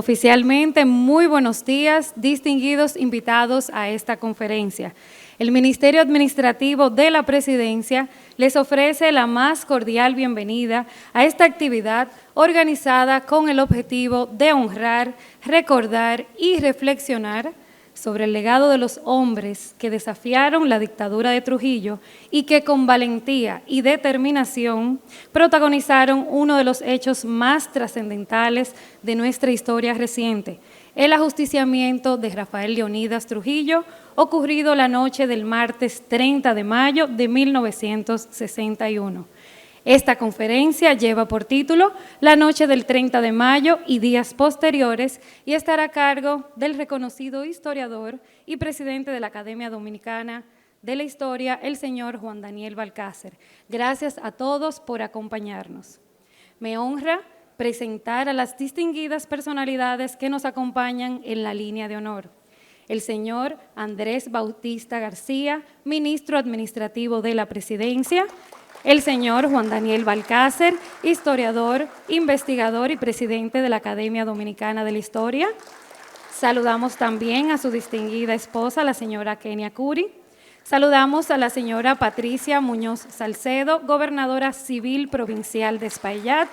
Oficialmente, muy buenos días, distinguidos invitados a esta conferencia. El Ministerio Administrativo de la Presidencia les ofrece la más cordial bienvenida a esta actividad organizada con el objetivo de honrar, recordar y reflexionar sobre el legado de los hombres que desafiaron la dictadura de Trujillo y que con valentía y determinación protagonizaron uno de los hechos más trascendentales de nuestra historia reciente, el ajusticiamiento de Rafael Leónidas Trujillo, ocurrido la noche del martes 30 de mayo de 1961. Esta conferencia lleva por título La noche del 30 de mayo y días posteriores y estará a cargo del reconocido historiador y presidente de la Academia Dominicana de la Historia, el señor Juan Daniel Balcácer. Gracias a todos por acompañarnos. Me honra presentar a las distinguidas personalidades que nos acompañan en la línea de honor. El señor Andrés Bautista García, ministro administrativo de la Presidencia. El señor Juan Daniel Balcácer, historiador, investigador y presidente de la Academia Dominicana de la Historia. Saludamos también a su distinguida esposa, la señora Kenia Curi. Saludamos a la señora Patricia Muñoz Salcedo, gobernadora civil provincial de Espaillat.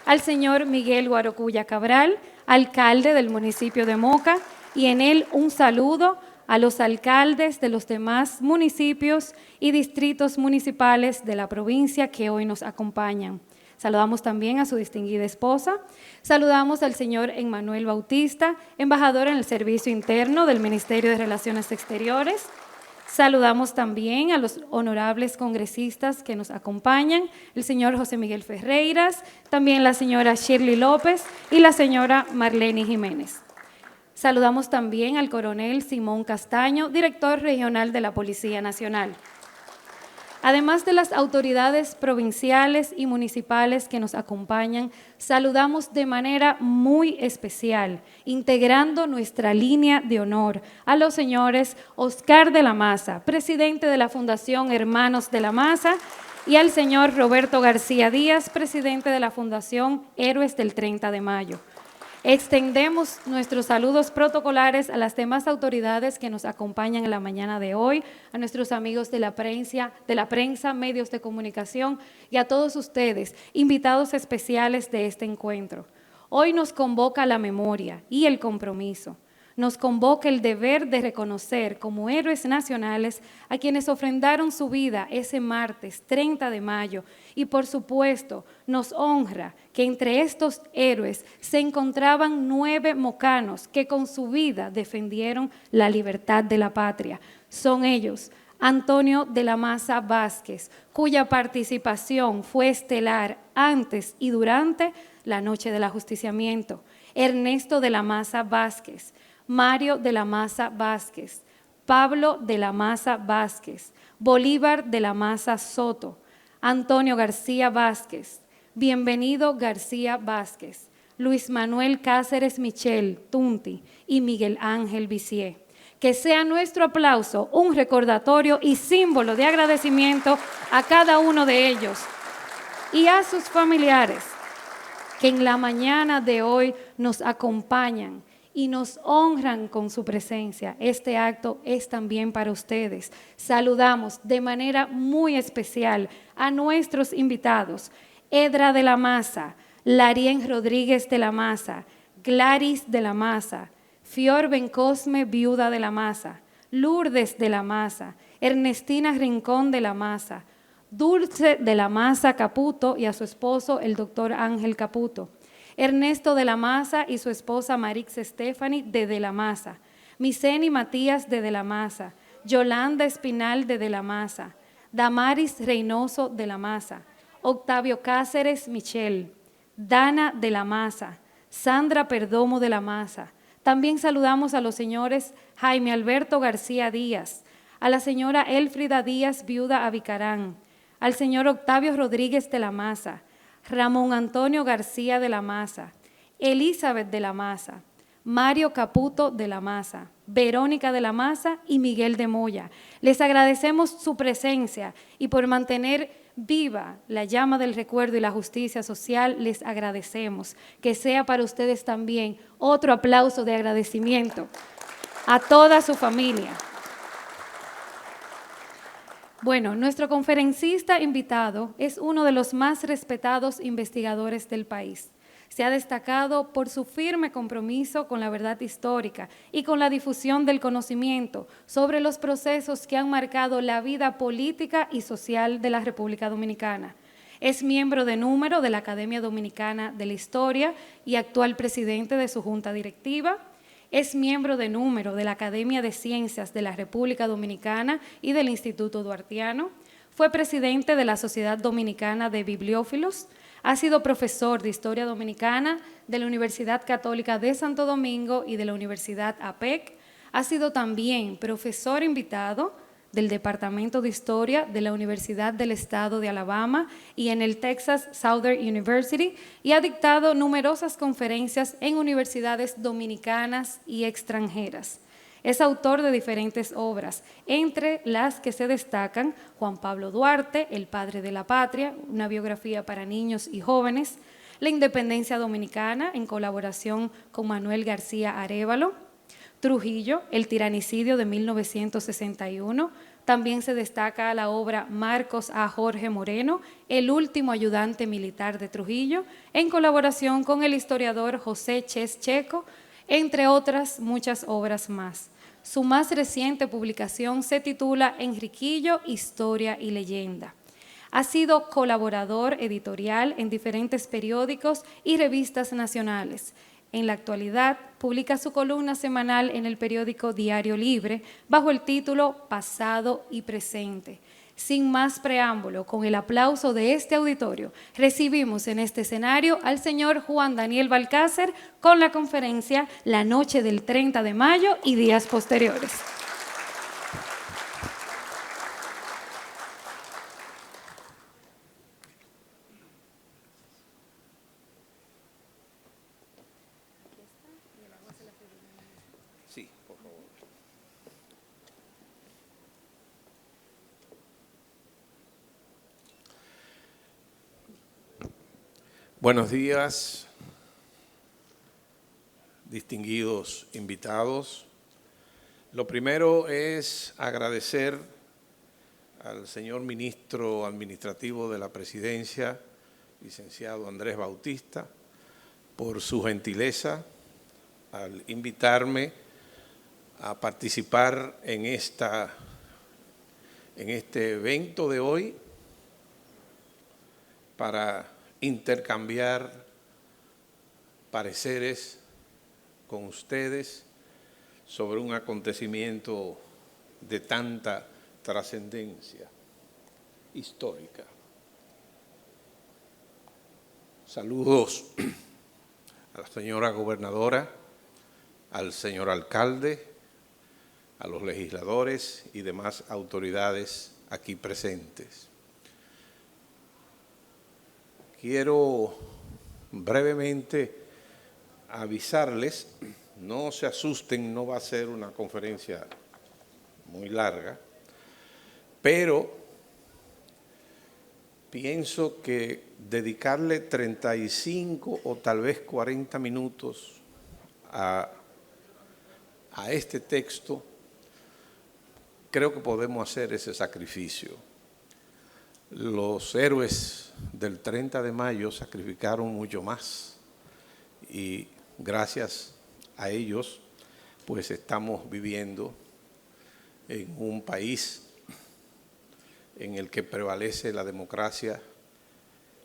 Al señor Miguel Guarocuya Cabral, alcalde del municipio de Moca. Y en él un saludo a los alcaldes de los demás municipios y distritos municipales de la provincia que hoy nos acompañan. Saludamos también a su distinguida esposa. Saludamos al señor Emmanuel Bautista, embajador en el Servicio Interno del Ministerio de Relaciones Exteriores. Saludamos también a los honorables congresistas que nos acompañan, el señor José Miguel Ferreiras, también la señora Shirley López y la señora Marlene Jiménez. Saludamos también al coronel Simón Castaño, director regional de la Policía Nacional. Además de las autoridades provinciales y municipales que nos acompañan, saludamos de manera muy especial, integrando nuestra línea de honor, a los señores Oscar de la Maza, presidente de la Fundación Hermanos de la Maza, y al señor Roberto García Díaz, presidente de la Fundación Héroes del 30 de Mayo. Extendemos nuestros saludos protocolares a las demás autoridades que nos acompañan en la mañana de hoy, a nuestros amigos de la prensa, medios de comunicación y a todos ustedes, invitados especiales de este encuentro. Hoy nos convoca la memoria y el compromiso. Nos convoca el deber de reconocer como héroes nacionales a quienes ofrendaron su vida ese martes 30 de mayo y por supuesto nos honra que entre estos héroes se encontraban 9 mocanos que con su vida defendieron la libertad de la patria. Son ellos: Antonio de la Maza Vázquez, cuya participación fue estelar antes y durante la noche del ajusticiamiento; Ernesto de la Maza Vázquez; Mario de la Maza Vázquez; Pablo de la Maza Vázquez; Bolívar de la Maza Soto; Antonio García Vázquez; Bienvenido García Vázquez; Luis Manuel Cáceres Michel Tunti y Miguel Ángel Visier. Que sea nuestro aplauso un recordatorio y símbolo de agradecimiento a cada uno de ellos y a sus familiares que en la mañana de hoy nos acompañan y nos honran con su presencia. Este acto es también para ustedes. Saludamos de manera muy especial a nuestros invitados: Edra de la Maza, Larien Rodríguez de la Maza, Gladys de la Maza, Fior Bencosme, viuda de la Maza, Lourdes de la Maza, Ernestina Rincón de la Maza, Dulce de la Maza Caputo y a su esposo, el doctor Ángel Caputo, Ernesto de la Maza y su esposa Marix Stephanie de la Maza, Miceni Matías de la Maza, Yolanda Espinal de la Maza, Damaris Reynoso de la Maza, Octavio Cáceres Michel, Dana de la Maza, Sandra Perdomo de la Maza. También saludamos a los señores Jaime Alberto García Díaz, a la señora Elfrida Díaz, viuda Avicarán, al señor Octavio Rodríguez de la Maza, Ramón Antonio García de la Maza, Elizabeth de la Maza, Mario Caputo de la Maza, Verónica de la Maza y Miguel de Moya. Les agradecemos su presencia y por mantener Viva la llama del recuerdo y la justicia social, les agradecemos. Que sea para ustedes también otro aplauso de agradecimiento a toda su familia. Bueno, nuestro conferencista invitado es uno de los más respetados investigadores del país. Se ha destacado por su firme compromiso con la verdad histórica y con la difusión del conocimiento sobre los procesos que han marcado la vida política y social de la República Dominicana. Es miembro de número de la Academia Dominicana de la Historia y actual presidente de su junta directiva. Es miembro de número de la Academia de Ciencias de la República Dominicana y del Instituto Duartiano. Fue presidente de la Sociedad Dominicana de Bibliófilos. Ha sido profesor de Historia Dominicana de la Universidad Católica de Santo Domingo y de la Universidad APEC. Ha sido también profesor invitado del Departamento de Historia de la Universidad del Estado de Alabama y en el Texas Southern University, y ha dictado numerosas conferencias en universidades dominicanas y extranjeras. Es autor de diferentes obras, entre las que se destacan Juan Pablo Duarte, El Padre de la Patria, una biografía para niños y jóvenes, La Independencia Dominicana, en colaboración con Manuel García Arévalo, Trujillo, El tiranicidio de 1961. También se destaca la obra Marcos A. Jorge Moreno, el último ayudante militar de Trujillo, en colaboración con el historiador José Ches Checo, entre otras muchas obras más. Su más reciente publicación se titula Enriquillo, Historia y Leyenda. Ha sido colaborador editorial en diferentes periódicos y revistas nacionales. En la actualidad, publica su columna semanal en el periódico Diario Libre bajo el título Pasado y Presente. Sin más preámbulo, con el aplauso de este auditorio, recibimos en este escenario al señor Juan Daniel Balcácer con la conferencia La noche del 30 de mayo y días posteriores. Sí, por favor. Buenos días, distinguidos invitados. Lo primero es agradecer al señor ministro administrativo de la Presidencia, licenciado Andrés Bautista, por su gentileza al invitarme a participar en este evento de hoy para intercambiar pareceres con ustedes sobre un acontecimiento de tanta trascendencia histórica. Saludos a la señora gobernadora, al señor alcalde, a los legisladores y demás autoridades aquí presentes. Quiero brevemente avisarles, no se asusten, no va a ser una conferencia muy larga, pero pienso que dedicarle 35 o tal vez 40 minutos a este texto, creo que podemos hacer ese sacrificio. Los héroes del 30 de mayo sacrificaron mucho más y gracias a ellos pues estamos viviendo en un país en el que prevalece la democracia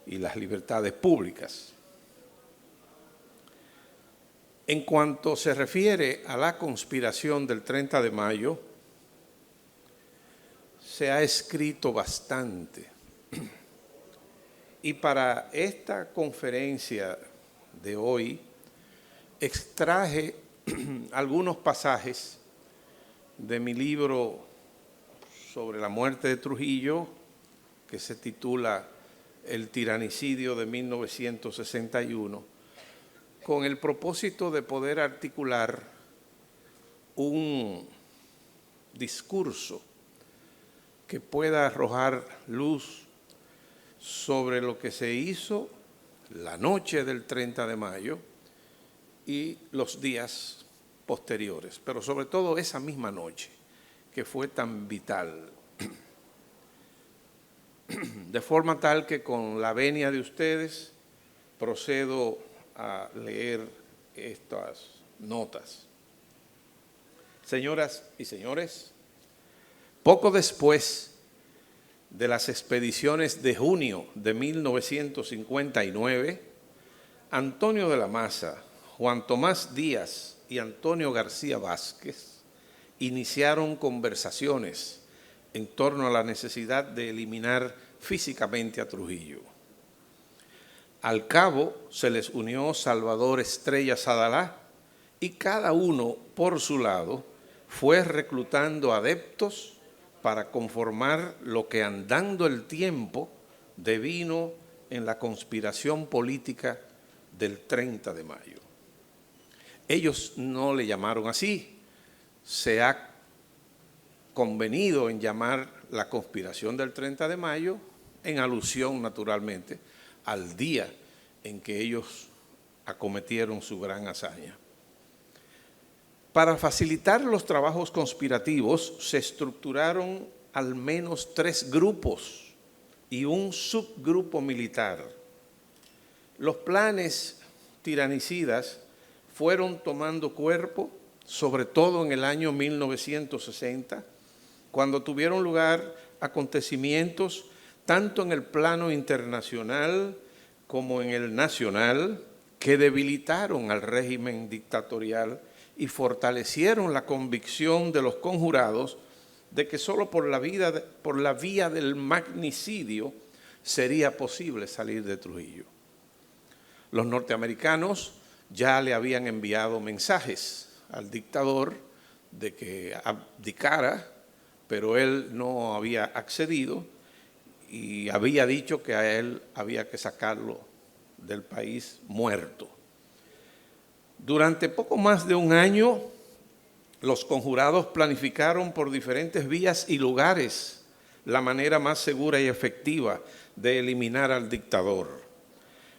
y las libertades públicas. En cuanto se refiere a la conspiración del 30 de mayo, se ha escrito bastante. Y para esta conferencia de hoy, extraje algunos pasajes de mi libro sobre la muerte de Trujillo, que se titula El tiranicidio de 1961, con el propósito de poder articular un discurso que pueda arrojar luz sobre lo que se hizo la noche del 30 de mayo y los días posteriores, pero sobre todo esa misma noche, que fue tan vital. De forma tal que con la venia de ustedes procedo a leer estas notas. Señoras y señores, poco después de las expediciones de junio de 1959, Antonio de la Maza, Juan Tomás Díaz y Antonio García Vázquez iniciaron conversaciones en torno a la necesidad de eliminar físicamente a Trujillo. Al cabo se les unió Salvador Estrella Sadalá y cada uno por su lado fue reclutando adeptos para conformar lo que andando el tiempo devino en la conspiración política del 30 de mayo. Ellos no le llamaron así, se ha convenido en llamar la conspiración del 30 de mayo en alusión naturalmente al día en que ellos acometieron su gran hazaña. Para facilitar los trabajos conspirativos se estructuraron al menos 3 grupos y un subgrupo militar. Los planes tiranicidas fueron tomando cuerpo, sobre todo en el año 1960, cuando tuvieron lugar acontecimientos tanto en el plano internacional como en el nacional que debilitaron al régimen dictatorial y fortalecieron la convicción de los conjurados de que solo por la vía del magnicidio sería posible salir de Trujillo. Los norteamericanos ya le habían enviado mensajes al dictador de que abdicara, pero él no había accedido y había dicho que a él había que sacarlo del país muerto. Durante poco más de un año, los conjurados planificaron por diferentes vías y lugares la manera más segura y efectiva de eliminar al dictador.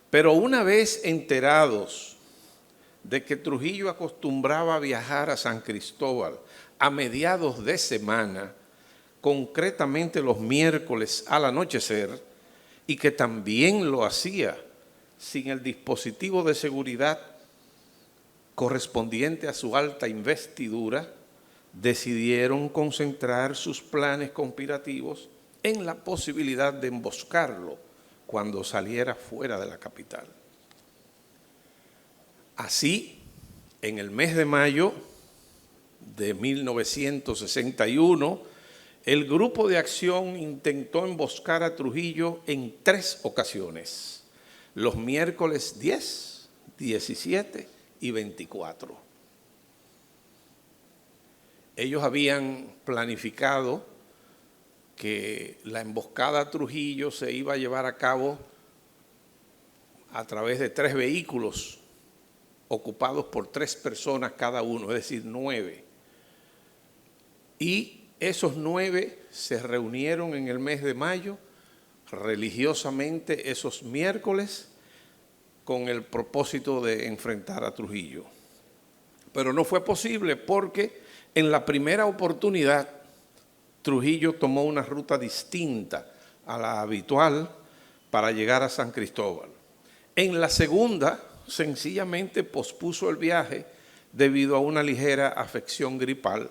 Pero una vez enterados de que Trujillo acostumbraba a viajar a San Cristóbal a mediados de semana, concretamente los miércoles al anochecer, y que también lo hacía sin el dispositivo de seguridad correspondiente a su alta investidura, decidieron concentrar sus planes conspirativos en la posibilidad de emboscarlo cuando saliera fuera de la capital. Así, en el mes de mayo de 1961, el Grupo de Acción intentó emboscar a Trujillo en 3 ocasiones, los miércoles 10, 17 y 24. Ellos habían planificado que la emboscada a Trujillo se iba a llevar a cabo a través de 3 vehículos ocupados por 3 personas cada uno, es decir, 9. Y esos 9 se reunieron en el mes de mayo religiosamente esos miércoles con el propósito de enfrentar a Trujillo. Pero no fue posible porque en la primera oportunidad Trujillo tomó una ruta distinta a la habitual para llegar a San Cristóbal. En la segunda, sencillamente pospuso el viaje debido a una ligera afección gripal.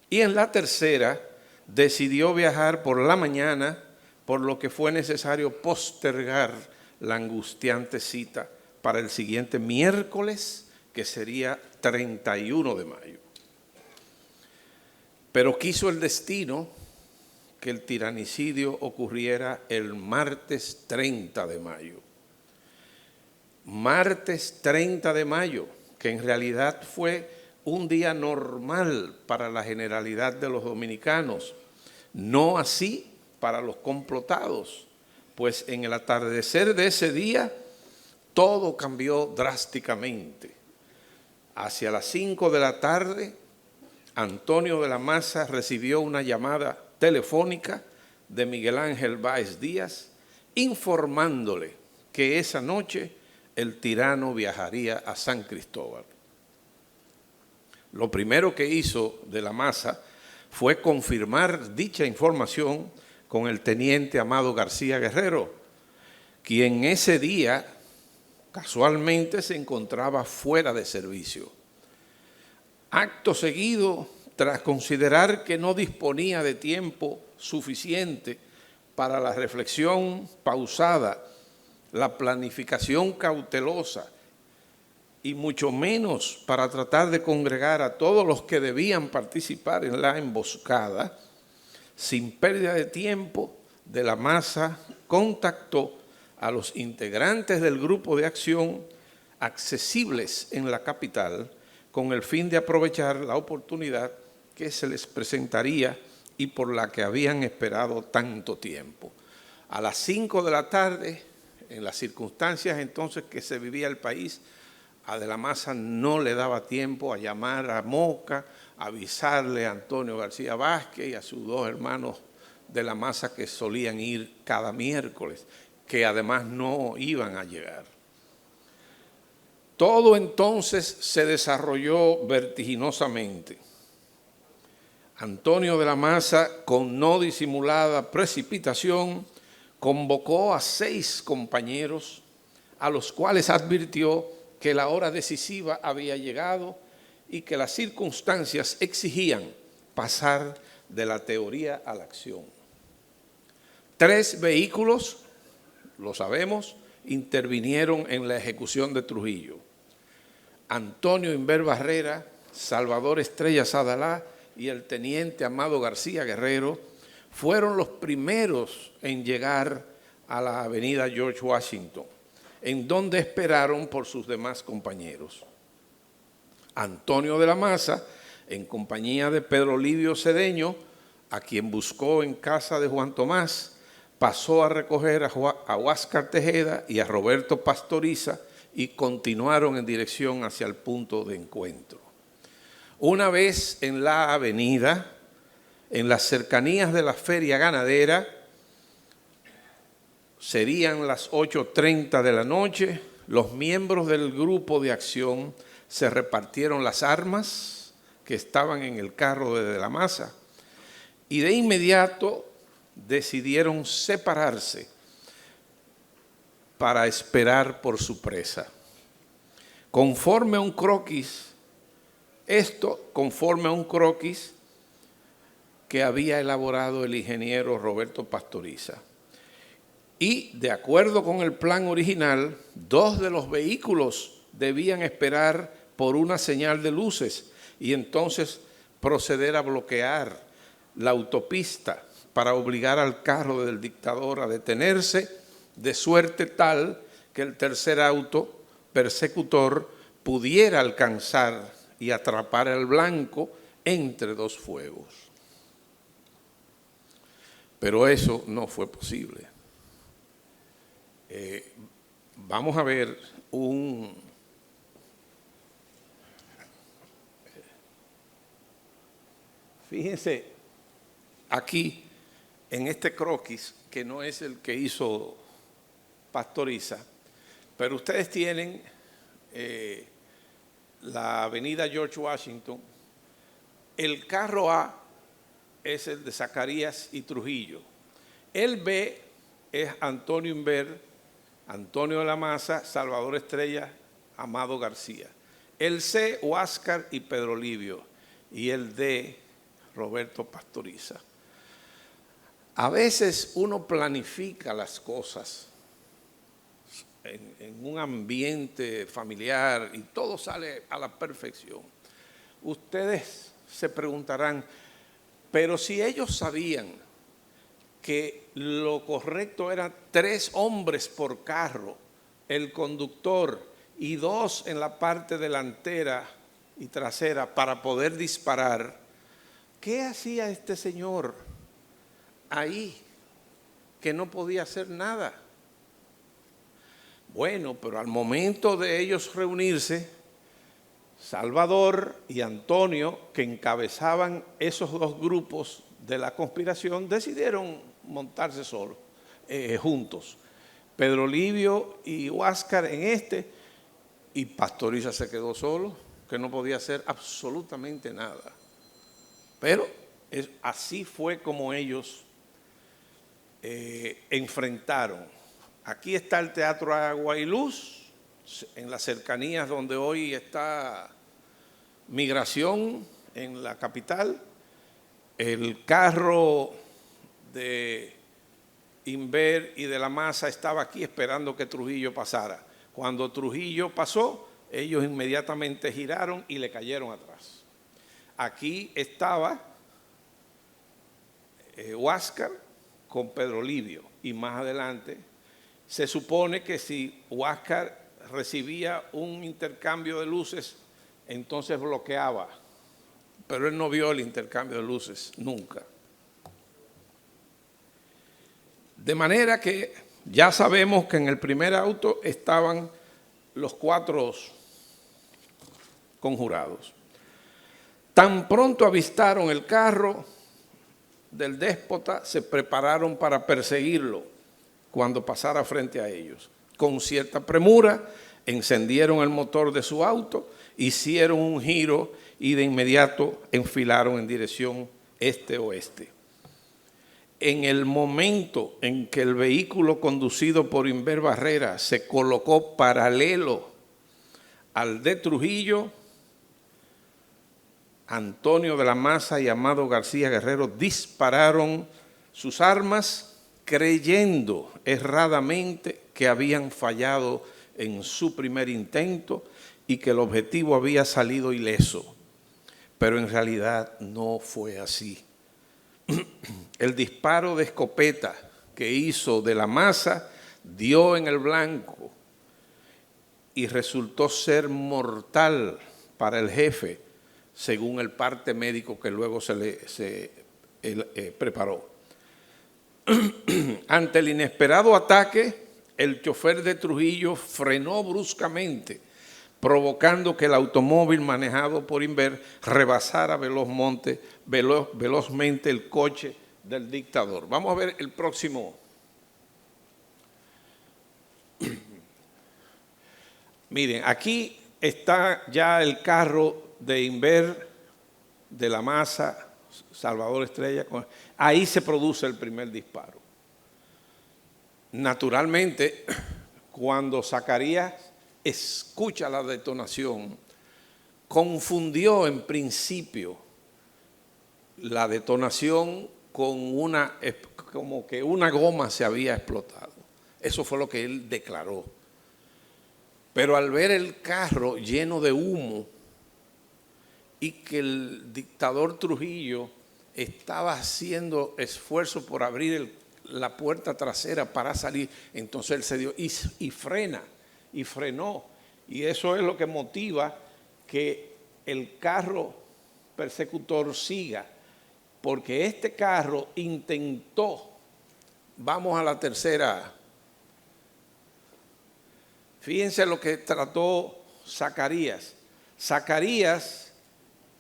Y en la tercera, decidió viajar por la mañana, por lo que fue necesario postergar la angustiante cita para el siguiente miércoles, que sería 31 de mayo. Pero quiso el destino que el tiranicidio ocurriera el martes 30 de mayo. Martes 30 de mayo, que en realidad fue un día normal para la generalidad de los dominicanos, no así para los complotados, pues en el atardecer de ese día todo cambió drásticamente. Hacia las 5 de la tarde, Antonio de la Maza recibió una llamada telefónica de Miguel Ángel Báez Díaz, informándole que esa noche el tirano viajaría a San Cristóbal. Lo primero que hizo de la Maza fue confirmar dicha información con el teniente Amado García Guerrero, quien ese día casualmente se encontraba fuera de servicio. Acto seguido, tras considerar que no disponía de tiempo suficiente para la reflexión pausada, la planificación cautelosa y mucho menos para tratar de congregar a todos los que debían participar en la emboscada, sin pérdida de tiempo, de la Maza contactó a los integrantes del grupo de acción accesibles en la capital con el fin de aprovechar la oportunidad que se les presentaría y por la que habían esperado tanto tiempo. A las 5 de la tarde, en las circunstancias entonces que se vivía el país, a De la Maza no le daba tiempo a llamar a Moca, a avisarle a Antonio García Vázquez y a sus dos hermanos de la Maza que solían ir cada miércoles, que además no iban a llegar. Todo entonces se desarrolló vertiginosamente. Antonio de la Maza, con no disimulada precipitación, convocó a 6 compañeros, a los cuales advirtió que la hora decisiva había llegado y que las circunstancias exigían pasar de la teoría a la acción. 3 vehículos, lo sabemos, intervinieron en la ejecución de Trujillo. Antonio Inver Barrera, Salvador Estrella Sadalá y el teniente Amado García Guerrero fueron los primeros en llegar a la avenida George Washington, en donde esperaron por sus demás compañeros. Antonio de la Maza, en compañía de Pedro Livio Cedeño, a quien buscó en casa de Juan Tomás, pasó a recoger a Huáscar Tejeda y a Roberto Pastoriza y continuaron en dirección hacia el punto de encuentro. Una vez en la avenida, en las cercanías de la feria ganadera, serían las 8:30 de la noche, los miembros del grupo de acción se repartieron las armas que estaban en el carro de la Maza y de inmediato decidieron separarse para esperar por su presa. Conforme a un croquis que había elaborado el ingeniero Roberto Pastoriza. Y de acuerdo con el plan original, 2 de los vehículos debían esperar por una señal de luces y entonces proceder a bloquear la autopista para obligar al carro del dictador a detenerse, de suerte tal que el tercer auto persecutor pudiera alcanzar y atrapar al blanco entre 2 fuegos. Pero eso no fue posible. Vamos a ver fíjense aquí en este croquis, que no es el que hizo Pastoriza, pero ustedes tienen la avenida George Washington. El carro A es el de Zacarías y Trujillo. El B es Antonio Inver, Antonio de la Maza, Salvador Estrella, Amado García. El C, Huáscar y Pedro Livio. Y el D, Roberto Pastoriza. A veces uno planifica las cosas en un ambiente familiar y todo sale a la perfección. Ustedes se preguntarán, pero si ellos sabían que lo correcto eran 3 hombres por carro, el conductor y 2 en la parte delantera y trasera para poder disparar, ¿qué hacía este señor ahí que no podía hacer nada? Bueno, pero al momento de ellos reunirse, Salvador y Antonio, que encabezaban esos 2 grupos de la conspiración, decidieron montarse solos, juntos. Pedro Livio y Huáscar en este, y Pastoriza se quedó solo, que no podía hacer absolutamente nada. Pero así fue como ellos enfrentaron. Aquí está el Teatro Agua y Luz, en las cercanías donde hoy está Migración, en la capital. El carro de Inver y de la Maza estaba aquí esperando que Trujillo pasara. Cuando Trujillo pasó, ellos inmediatamente giraron y le cayeron atrás. Aquí estaba Huáscar con Pedro Livio, y más adelante se supone que si Huáscar recibía un intercambio de luces, entonces bloqueaba, pero él no vio el intercambio de luces nunca. De manera que ya sabemos que en el primer auto estaban los 4 conjurados. Tan pronto avistaron el carro del déspota, se prepararon para perseguirlo cuando pasara frente a ellos. Con cierta premura, encendieron el motor de su auto, hicieron un giro y de inmediato enfilaron en dirección este-oeste. En el momento en que el vehículo conducido por Inver Barrera se colocó paralelo al de Trujillo, Antonio de la Maza y Amado García Guerrero dispararon sus armas creyendo erradamente que habían fallado en su primer intento y que el objetivo había salido ileso. Pero en realidad no fue así. El disparo de escopeta que hizo de la Maza dio en el blanco y resultó ser mortal para el jefe, según el parte médico que luego se preparó. Ante el inesperado ataque, el chofer de Trujillo frenó bruscamente, provocando que el automóvil manejado por Inver rebasara velozmente el coche del dictador. Vamos a ver el próximo. Miren, aquí está ya el carro de Inver, de la Maza, Salvador Estrella. Ahí se produce el primer disparo. Naturalmente, cuando Zacarías escucha la detonación, confundió en principio la detonación con como que una goma se había explotado. Eso fue lo que él declaró. Pero al ver el carro lleno de humo y que el dictador Trujillo estaba haciendo esfuerzo por abrir la puerta trasera para salir, entonces él se dio y frenó. Y eso es lo que motiva que el carro persecutor siga, porque este carro intentó, vamos a la tercera. Fíjense lo que trató Zacarías. Zacarías,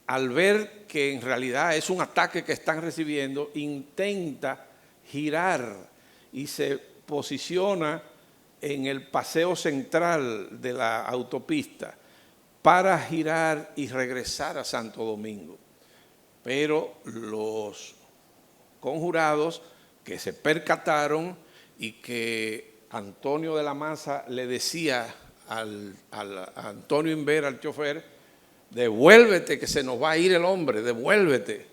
al ver que en realidad es un ataque que están recibiendo, intenta girar y se posiciona en el paseo central de la autopista para girar y regresar a Santo Domingo. Pero los conjurados que se percataron y que Antonio de la Maza le decía a Antonio Inver, al chofer, devuélvete que se nos va a ir el hombre, devuélvete.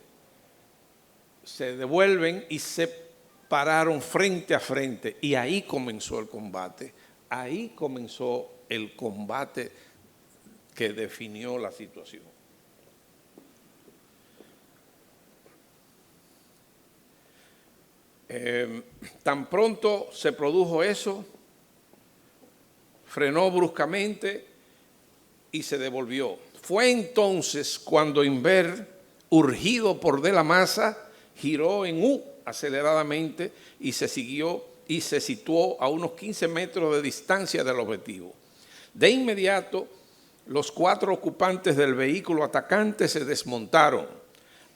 Se devuelven y se pararon frente a frente y ahí comenzó el combate. Ahí comenzó el combate que definió la situación. Tan pronto se produjo eso, frenó bruscamente y se devolvió. Fue entonces cuando Inver, urgido por de la Maza, giró en U aceleradamente y se situó a unos 15 metros de distancia del objetivo. De inmediato, los 4 ocupantes del vehículo atacante se desmontaron,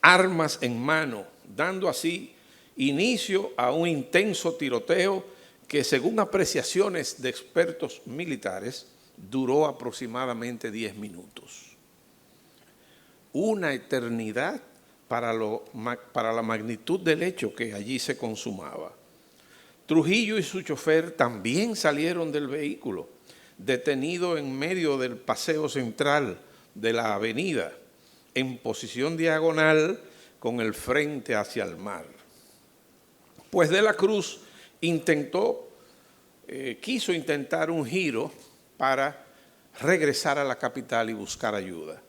armas en mano, dando así inicio a un intenso tiroteo que según apreciaciones de expertos militares, duró aproximadamente 10 minutos. Una eternidad para la magnitud del hecho que allí se consumaba. Trujillo y su chofer también salieron del vehículo, detenido en medio del paseo central de la avenida, en posición diagonal con el frente hacia el mar. Pues de la Cruz quiso intentar un giro para regresar a la capital y buscar ayuda.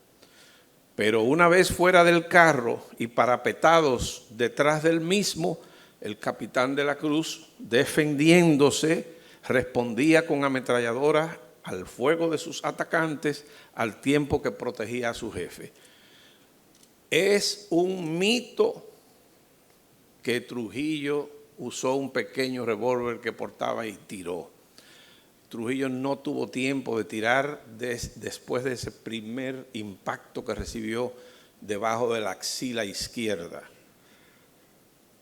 Pero una vez fuera del carro y parapetados detrás del mismo, el capitán de la Cruz, defendiéndose, respondía con ametralladoras al fuego de sus atacantes al tiempo que protegía a su jefe. Es un mito que Trujillo usó un pequeño revólver que portaba y tiró. Trujillo no tuvo tiempo de tirar después de ese primer impacto que recibió debajo de la axila izquierda.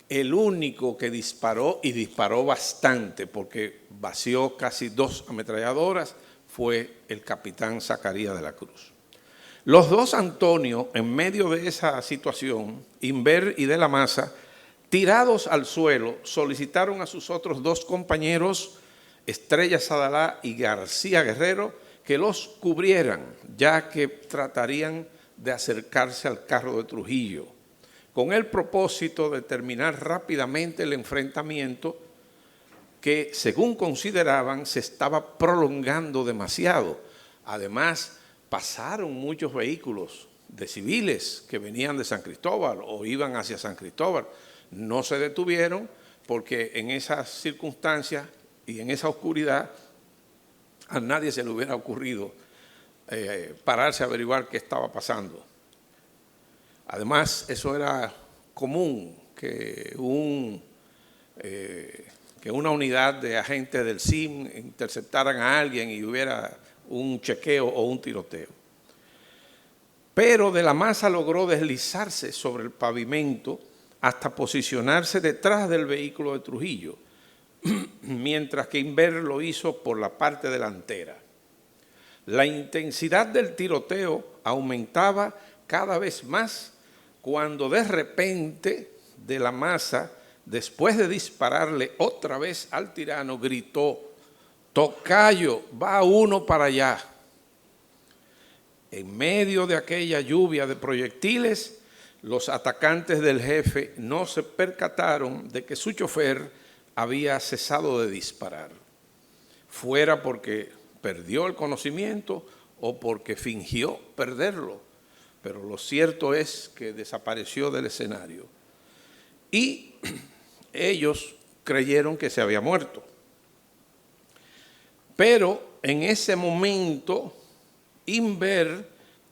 El único que disparó, y disparó bastante porque vació casi 2 ametralladoras, fue el capitán Zacarías de la Cruz. Los dos Antonio, en medio de esa situación, Inver y de la Maza, tirados al suelo, solicitaron a sus otros 2 compañeros, Estrella Sadalá y García Guerrero, que los cubrieran, ya que tratarían de acercarse al carro de Trujillo, con el propósito de terminar rápidamente el enfrentamiento que, según consideraban, se estaba prolongando demasiado. Además, pasaron muchos vehículos de civiles que venían de San Cristóbal o iban hacia San Cristóbal. No se detuvieron porque en esas circunstancias y en esa oscuridad a nadie se le hubiera ocurrido pararse a averiguar qué estaba pasando. Además, eso era común, que una unidad de agentes del SIM interceptaran a alguien y hubiera un chequeo o un tiroteo. Pero de la Maza logró deslizarse sobre el pavimento hasta posicionarse detrás del vehículo de Trujillo, mientras que Inver lo hizo por la parte delantera. La intensidad del tiroteo aumentaba cada vez más cuando de repente de la Maza, después de dispararle otra vez al tirano, gritó: «Tocayo, va uno para allá». En medio de aquella lluvia de proyectiles, los atacantes del jefe no se percataron de que su chofer había cesado de disparar, fuera porque perdió el conocimiento o porque fingió perderlo, pero lo cierto es que desapareció del escenario y ellos creyeron que se había muerto. Pero en ese momento Inver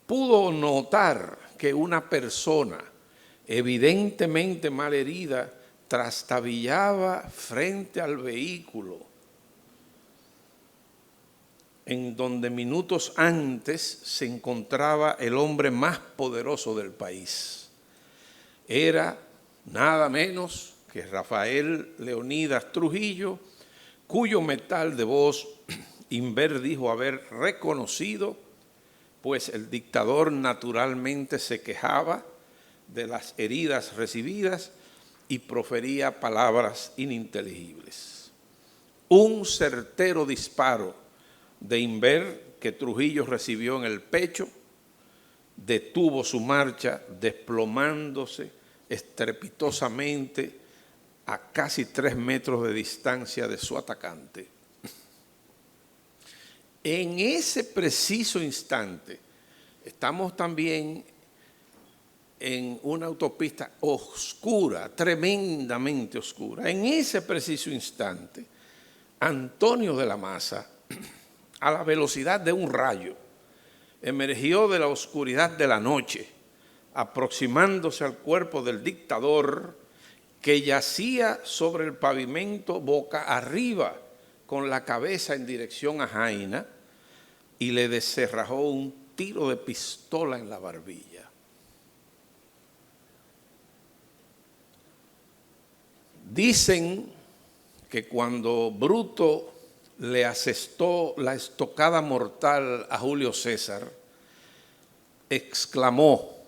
pudo notar que una persona evidentemente malherida trastabillaba frente al vehículo en donde minutos antes se encontraba el hombre más poderoso del país. Era nada menos que Rafael Leonidas Trujillo, cuyo metal de voz Inver dijo haber reconocido, pues el dictador naturalmente se quejaba de las heridas recibidas y profería palabras ininteligibles. Un certero disparo de Inver que Trujillo recibió en el pecho detuvo su marcha, desplomándose estrepitosamente a casi 3 metros de distancia de su atacante. En ese preciso instante, estamos también en una autopista oscura, tremendamente oscura. En ese preciso instante, Antonio de la Maza, a la velocidad de un rayo, emergió de la oscuridad de la noche, aproximándose al cuerpo del dictador que yacía sobre el pavimento boca arriba, con la cabeza en dirección a Jaina, y le descerrajó un tiro de pistola en la barbilla. Dicen que cuando Bruto le asestó la estocada mortal a Julio César, exclamó: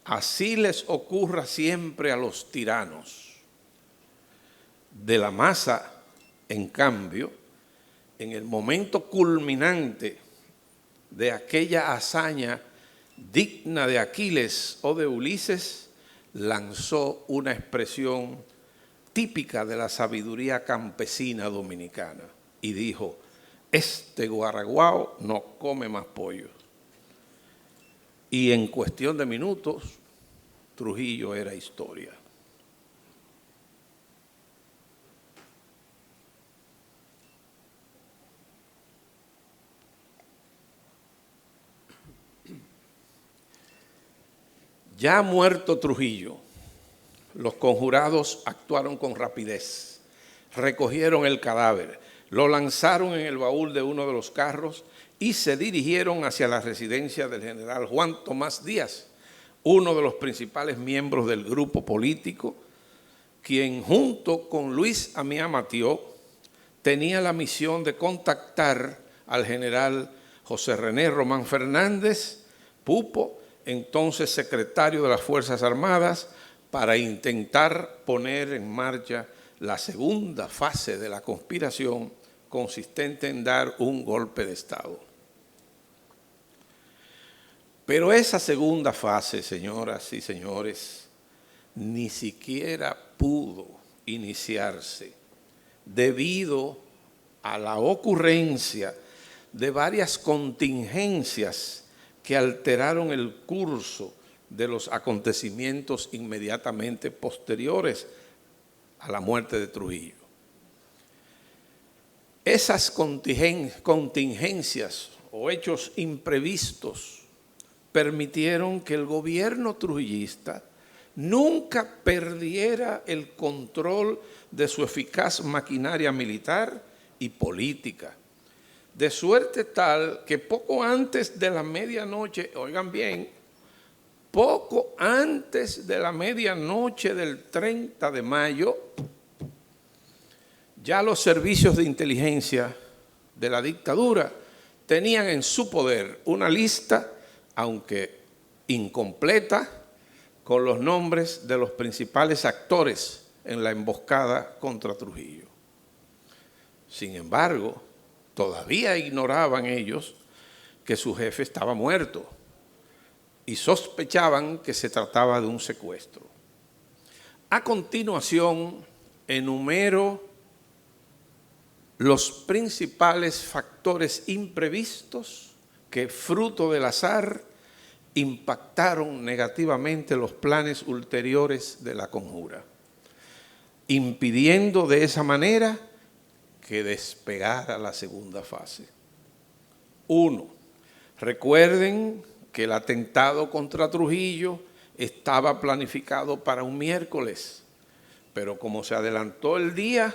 así les ocurra siempre a los tiranos. De la Maza, en cambio, en el momento culminante de aquella hazaña digna de Aquiles o de Ulises, lanzó una expresión típica de la sabiduría campesina dominicana y dijo: este guaraguao no come más pollo. Y en cuestión de minutos, Trujillo era historia. Ya muerto Trujillo, los conjurados actuaron con rapidez, recogieron el cadáver, lo lanzaron en el baúl de uno de los carros y se dirigieron hacia la residencia del general Juan Tomás Díaz, uno de los principales miembros del grupo político, quien junto con Luis Amiá Matió tenía la misión de contactar al general José René Román Fernández, Pupo, entonces secretario de las Fuerzas Armadas, para intentar poner en marcha la segunda fase de la conspiración, consistente en dar un golpe de Estado. Pero esa segunda fase, señoras y señores, ni siquiera pudo iniciarse debido a la ocurrencia de varias contingencias que alteraron el curso de los acontecimientos inmediatamente posteriores a la muerte de Trujillo. Esas contingencias o hechos imprevistos permitieron que el gobierno trujillista nunca perdiera el control de su eficaz maquinaria militar y política, de suerte tal que poco antes de la medianoche, oigan bien, poco antes de la medianoche del 30 de mayo, ya los servicios de inteligencia de la dictadura tenían en su poder una lista, aunque incompleta, con los nombres de los principales actores en la emboscada contra Trujillo. Sin embargo, todavía ignoraban ellos que su jefe estaba muerto y sospechaban que se trataba de un secuestro. A continuación, enumero los principales factores imprevistos que, fruto del azar, impactaron negativamente los planes ulteriores de la conjura, impidiendo de esa manera que despegara la segunda fase. 1. Recuerden que el atentado contra Trujillo estaba planificado para un miércoles, pero como se adelantó el día,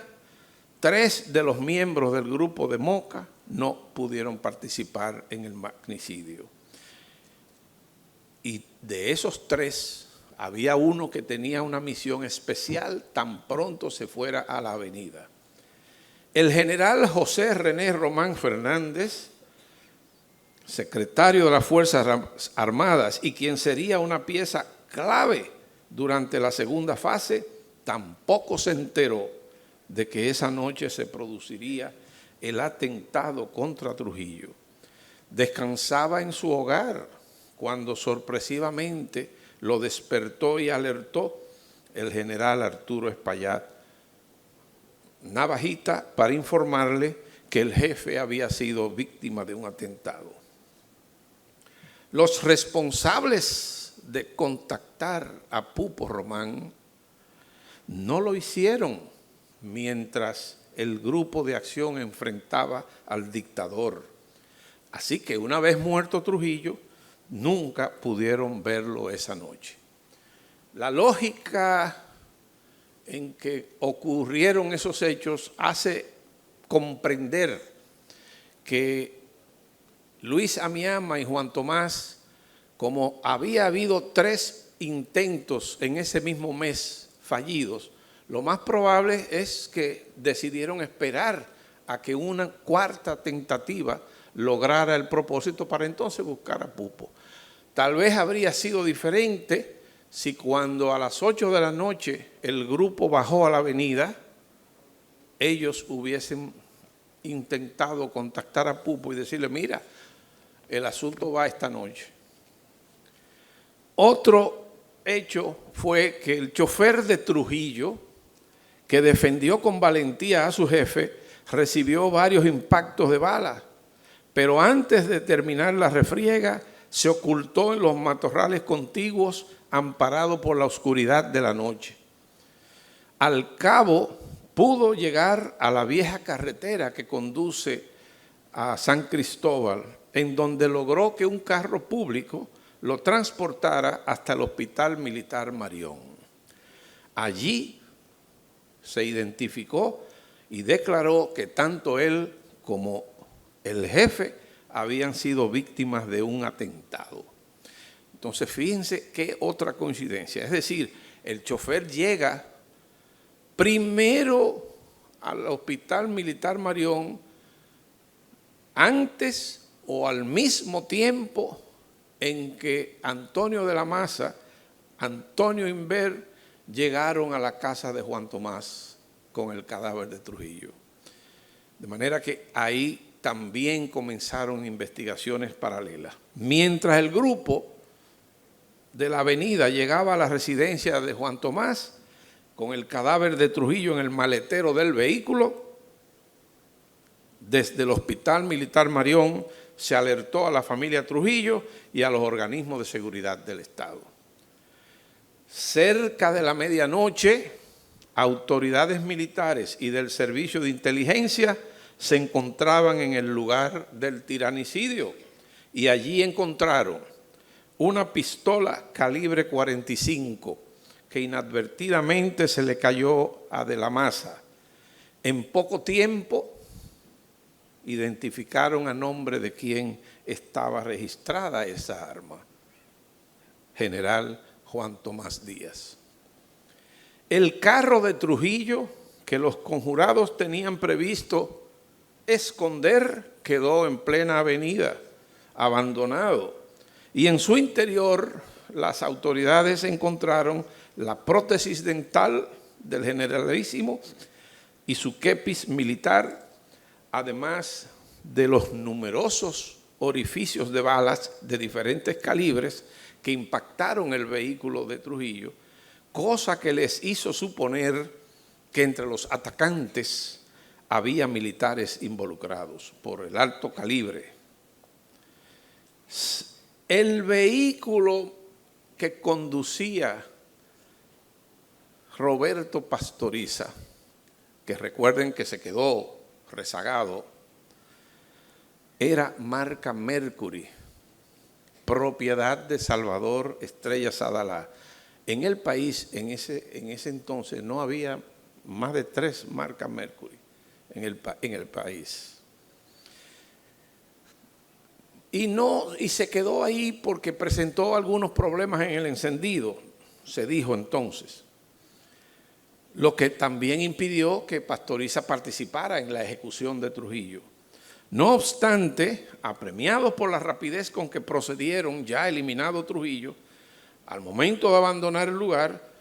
3 de los miembros del grupo de Moca no pudieron participar en el magnicidio. Y de esos 3, había uno que tenía una misión especial tan pronto se fuera a la avenida. El general José René Román Fernández, secretario de las Fuerzas Armadas y quien sería una pieza clave durante la segunda fase, tampoco se enteró de que esa noche se produciría el atentado contra Trujillo. Descansaba en su hogar cuando sorpresivamente lo despertó y alertó el general Arturo Espaillat Navajita para informarle que el jefe había sido víctima de un atentado. Los responsables de contactar a Pupo Román no lo hicieron mientras el grupo de acción enfrentaba al dictador. Así que una vez muerto Trujillo, nunca pudieron verlo esa noche. La lógica en que ocurrieron esos hechos hace comprender que Luis Amiama y Juan Tomás, como había habido 3 intentos en ese mismo mes fallidos, Lo más probable es que decidieron esperar a que una cuarta tentativa lograra el propósito para entonces buscar a Pupo. Tal vez habría sido diferente si cuando a las 8 de la noche el grupo bajó a la avenida, ellos hubiesen intentado contactar a Pupo y decirle, mira, el asunto va esta noche. Otro hecho fue que el chofer de Trujillo, que defendió con valentía a su jefe, recibió varios impactos de bala, pero antes de terminar la refriega, se ocultó en los matorrales contiguos, amparado por la oscuridad de la noche. Al cabo, pudo llegar a la vieja carretera que conduce a San Cristóbal, en donde logró que un carro público lo transportara hasta el Hospital Militar Marión. Allí se identificó y declaró que tanto él como el jefe habían sido víctimas de un atentado. Entonces, fíjense qué otra coincidencia. Es decir, el chofer llega primero al Hospital Militar Marión antes o al mismo tiempo en que Antonio de la Maza, Antonio Inver, llegaron a la casa de Juan Tomás con el cadáver de Trujillo. De manera que ahí también comenzaron investigaciones paralelas. Mientras el grupo de la avenida llegaba a la residencia de Juan Tomás, con el cadáver de Trujillo en el maletero del vehículo, desde el Hospital Militar Marión se alertó a la familia Trujillo y a los organismos de seguridad del Estado. Cerca de la medianoche, autoridades militares y del Servicio de Inteligencia se encontraban en el lugar del tiranicidio y allí encontraron una pistola calibre 45 que inadvertidamente se le cayó a De la Maza. En poco tiempo identificaron a nombre de quien estaba registrada esa arma, General Juan Tomás Díaz. El carro de Trujillo que los conjurados tenían previsto esconder quedó en plena avenida, abandonado, y en su interior las autoridades encontraron la prótesis dental del generalísimo y su kepis militar, además de los numerosos orificios de balas de diferentes calibres que impactaron el vehículo de Trujillo, cosa que les hizo suponer que entre los atacantes había militares involucrados por el alto calibre. El vehículo que conducía Roberto Pastoriza, que recuerden que se quedó rezagado, era marca Mercury, propiedad de Salvador Estrella Sadalá. En el país, en ese entonces, no había más de 3 marcas Mercury en el país. Y se quedó ahí porque presentó algunos problemas en el encendido, se dijo entonces. Lo que también impidió que Pastoriza participara en la ejecución de Trujillo. No obstante, apremiados por la rapidez con que procedieron, ya eliminado Trujillo, al momento de abandonar el lugar,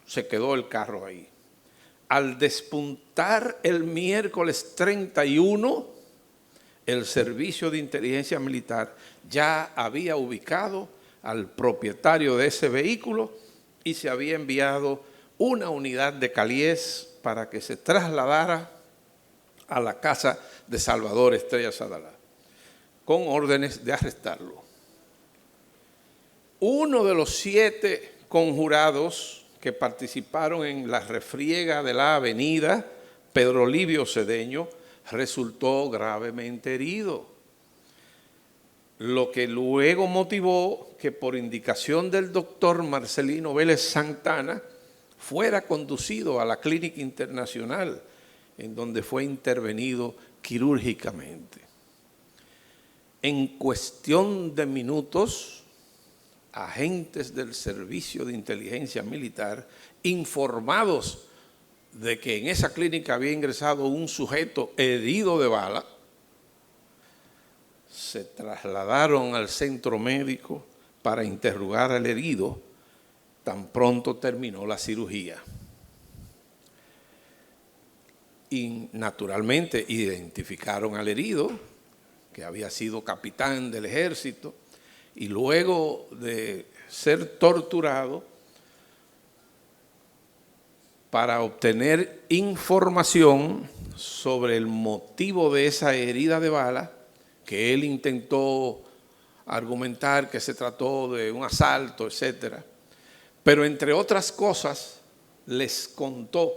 se quedó el carro ahí. Al despuntar el miércoles 31, el Servicio de Inteligencia Militar ya había ubicado al propietario de ese vehículo y se había enviado una unidad de Calies para que se trasladara a la casa de Salvador Estrella Sadalá, con órdenes de arrestarlo. Uno de los 7 conjurados que participaron en la refriega de la avenida, Pedro Livio Cedeño, resultó gravemente herido, lo que luego motivó que por indicación del doctor Marcelino Vélez Santana fuera conducido a la Clínica Internacional, en donde fue intervenido quirúrgicamente. En cuestión de minutos, agentes del Servicio de Inteligencia Militar, informados de que en esa clínica había ingresado un sujeto herido de bala, se trasladaron al centro médico para interrogar al herido tan pronto terminó la cirugía. Y naturalmente identificaron al herido, que había sido capitán del ejército, y luego de ser torturado para obtener información sobre el motivo de esa herida de bala, que él intentó argumentar que se trató de un asalto, etcétera. Pero entre otras cosas, les contó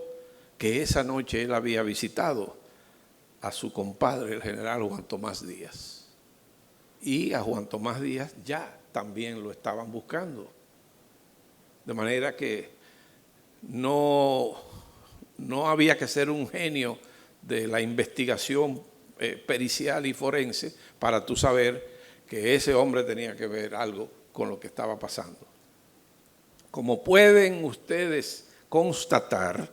que esa noche él había visitado a su compadre, el general Juan Tomás Díaz. Y a Juan Tomás Díaz ya también lo estaban buscando. De manera que no había que ser un genio de la investigación pericial y forense para tú saber que ese hombre tenía que ver algo con lo que estaba pasando. Como pueden ustedes constatar,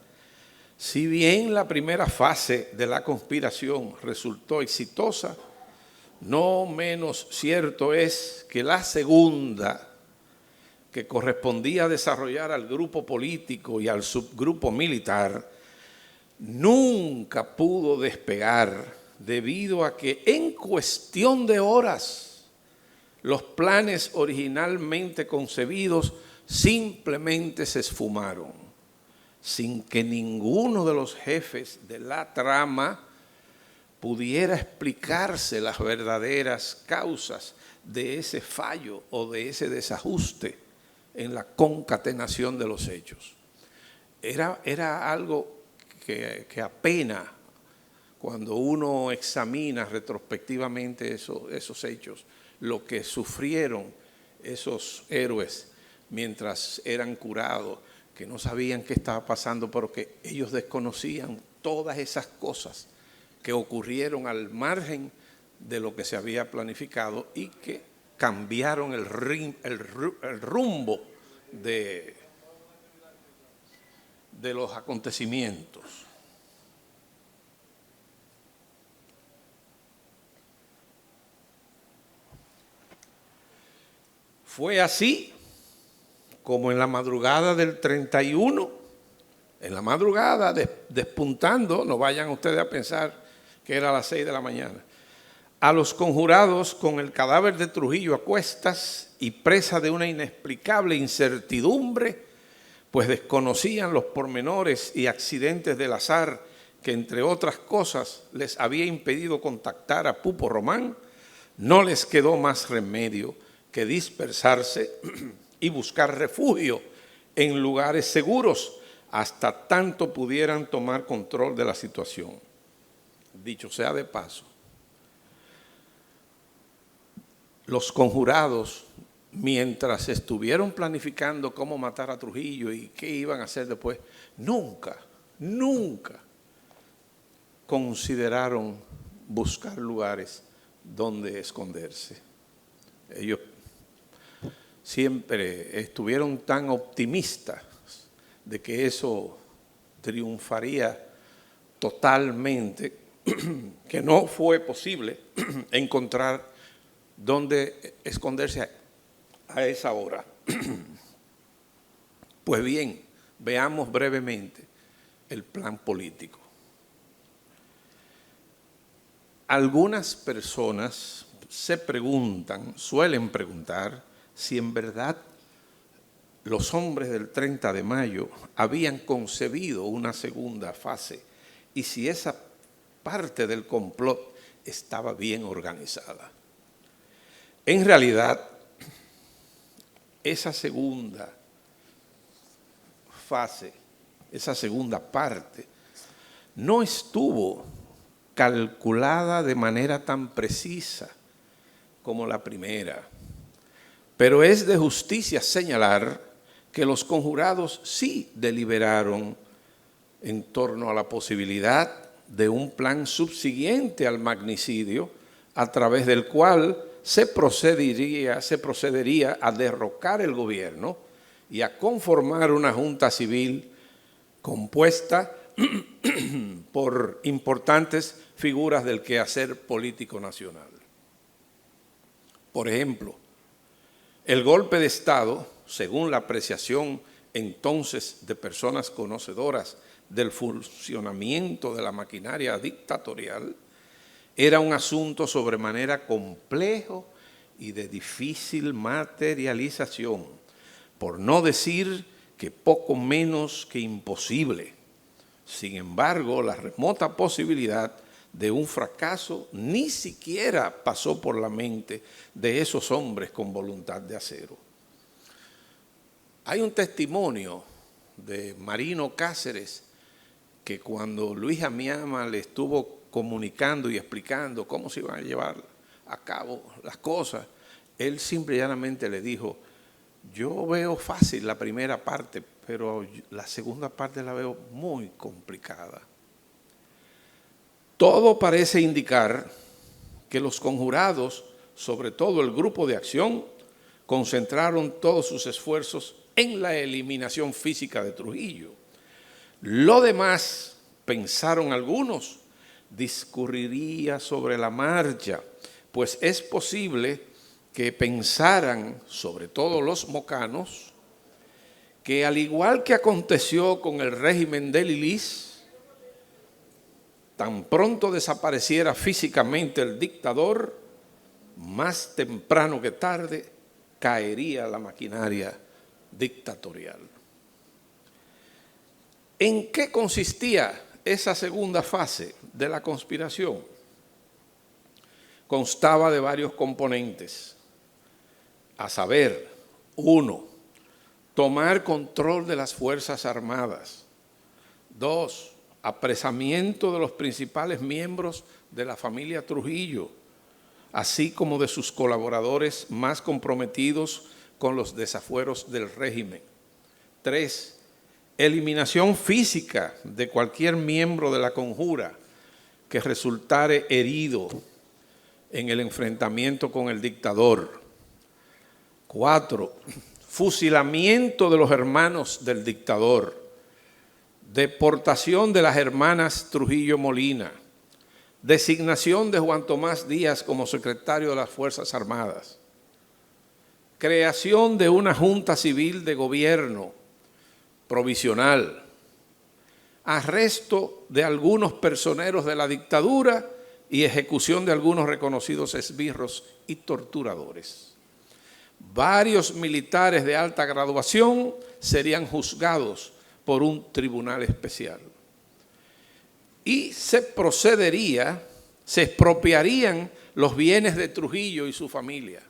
si bien la primera fase de la conspiración resultó exitosa, no menos cierto es que la segunda, que correspondía a desarrollar al grupo político y al subgrupo militar, nunca pudo despegar debido a que en cuestión de horas los planes originalmente concebidos simplemente se esfumaron, sin que ninguno de los jefes de la trama pudiera explicarse las verdaderas causas de ese fallo o de ese desajuste en la concatenación de los hechos. Era algo que apena cuando uno examina retrospectivamente esos hechos, lo que sufrieron esos héroes mientras eran curados, que no sabían qué estaba pasando, porque ellos desconocían todas esas cosas que ocurrieron al margen de lo que se había planificado y que cambiaron el rumbo de los acontecimientos. Fue así como en la madrugada del 31, en la madrugada, despuntando, no vayan ustedes a pensar que era a las 6 de la mañana, a los conjurados con el cadáver de Trujillo a cuestas y presa de una inexplicable incertidumbre, pues desconocían los pormenores y accidentes del azar que, entre otras cosas, les había impedido contactar a Pupo Román, no les quedó más remedio que dispersarse y buscar refugio en lugares seguros hasta tanto pudieran tomar control de la situación. Dicho sea de paso, los conjurados, mientras estuvieron planificando cómo matar a Trujillo y qué iban a hacer después, nunca consideraron buscar lugares donde esconderse. Ellos siempre estuvieron tan optimistas de que eso triunfaría totalmente, que no fue posible encontrar dónde esconderse a esa hora. Pues bien, veamos brevemente el plan político. Algunas personas suelen preguntar si en verdad los hombres del 30 de mayo habían concebido una segunda fase y si esa parte del complot estaba bien organizada. En realidad, esa segunda fase, esa segunda parte, no estuvo calculada de manera tan precisa como la primera. Pero es de justicia señalar que los conjurados sí deliberaron en torno a la posibilidad de un plan subsiguiente al magnicidio, a través del cual se procedería a derrocar el gobierno y a conformar una junta civil compuesta por importantes figuras del quehacer político nacional. Por ejemplo, el golpe de Estado, según la apreciación entonces de personas conocedoras del funcionamiento de la maquinaria dictatorial, era un asunto sobremanera complejo y de difícil materialización, por no decir que poco menos que imposible. Sin embargo, la remota posibilidad de un fracaso ni siquiera pasó por la mente de esos hombres con voluntad de acero. Hay un testimonio de Marino Cáceres que cuando Luis Amiama le estuvo comunicando y explicando cómo se iban a llevar a cabo las cosas, él simple y llanamente le dijo: yo veo fácil la primera parte, pero la segunda parte la veo muy complicada. Todo parece indicar que los conjurados, sobre todo el grupo de acción, concentraron todos sus esfuerzos en la eliminación física de Trujillo. Lo demás, pensaron algunos, discurriría sobre la marcha, pues es posible que pensaran, sobre todo los mocanos, que al igual que aconteció con el régimen de Lilis, tan pronto desapareciera físicamente el dictador, más temprano que tarde caería la maquinaria dictatorial. ¿En qué consistía esa segunda fase de la conspiración? Constaba de varios componentes, a saber, 1, tomar control de las Fuerzas Armadas. 2, apresamiento de los principales miembros de la familia Trujillo, así como de sus colaboradores más comprometidos con los desafueros del régimen. 3, eliminación física de cualquier miembro de la conjura que resultare herido en el enfrentamiento con el dictador. 4, fusilamiento de los hermanos del dictador, deportación de las hermanas Trujillo Molina, designación de Juan Tomás Díaz como secretario de las Fuerzas Armadas, creación de una Junta Civil de Gobierno provisional, arresto de algunos personeros de la dictadura y ejecución de algunos reconocidos esbirros y torturadores. Varios militares de alta graduación serían juzgados por un tribunal especial. Y se expropiarían los bienes de Trujillo y su familia.